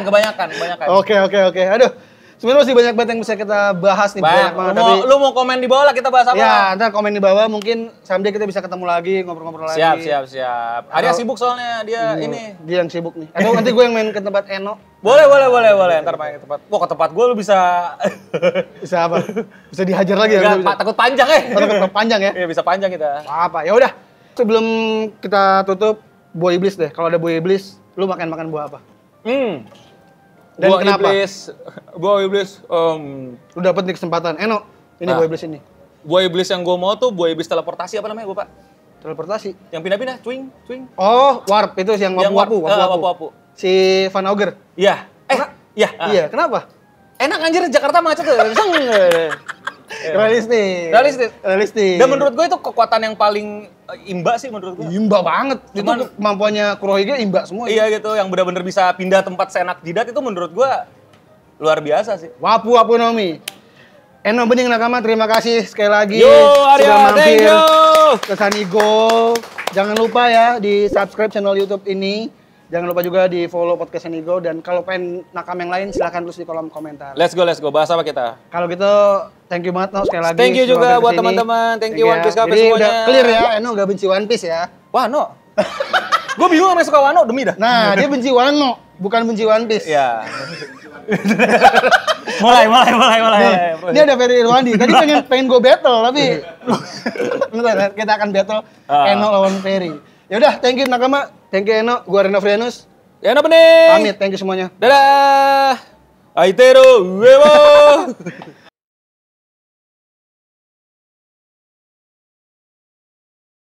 Oke. Aduh, sebenarnya masih banyak banget yang bisa kita bahas nih. Banyak banget.
Lu mau komen di bawah lah kita bahas apa?
Ya, ntar komen di bawah, mungkin someday kita bisa ketemu lagi, ngobrol-ngobrol lagi.
Siap. Arya sibuk soalnya, dia ini.
Dia yang sibuk nih. Atau nanti gue yang main ke tempat Eno.
Boleh. Ntar main ke tempat. Wah, ke tempat gue lu bisa...
Bisa apa? Bisa dihajar lagi ya?
Enggak, takut panjang
Takut panjang ya?
Iya, bisa panjang kita.
Apa? Ya udah. Sebelum kita tutup, buah iblis deh. Kalau ada buah iblis, lu makan buah apa? Dan
buah
kenapa?
Buah iblis.
Lu dapet nih kesempatan. Eno, ini buah iblis ini.
Buah iblis yang gue mau tuh buah iblis teleportasi, apa namanya gue, Pak?
Teleportasi.
Yang pindah-pindah, cuing.
Oh, warp itu yang wapu-wapu. Si Van Auger.
Iya.
Iya, kenapa?
Enak anjir, Jakarta macet tuh.
Realistis.
Dan menurut gue itu kekuatan yang paling imba sih menurut gue.
Imba banget. Itu kemampuannya Kurohige imba semua.
Iya gitu, yang benar-benar bisa pindah tempat seenak jidat itu menurut gue luar biasa sih.
Wapu Nomi. Eno Bening Nakama, terima kasih sekali lagi.
Yo,
sudah mampir
thank you.
ke Sanigo. Jangan lupa ya di subscribe channel YouTube ini. Jangan lupa juga di follow podcast Sanigo. Dan kalau pengen nakam yang lain silahkan tulis di kolom komentar.
Let's go. Bahas apa kita?
Kalau gitu, thank you banget No, sekali lagi.
Thank you juga buat teman-teman. Thank you One Piece Cafe semuanya.
Udah clear ya, Eno gak benci One Piece ya.
Wano. Gue bingung sama yang suka Wano, demi dah.
Nah, dia benci Wano, bukan benci One Piece.
Iya. mulai.
Ini ada Ferry Irwandi. Tadi pengen gue battle, tapi bentar, kita akan battle Eno lawan Ferry. Ya udah, thank you Nakama, thank you Eno, gua Reno Frianus.
Yana Bening.
Pamit, thank you semuanya.
Dadah. Aitero, wewo.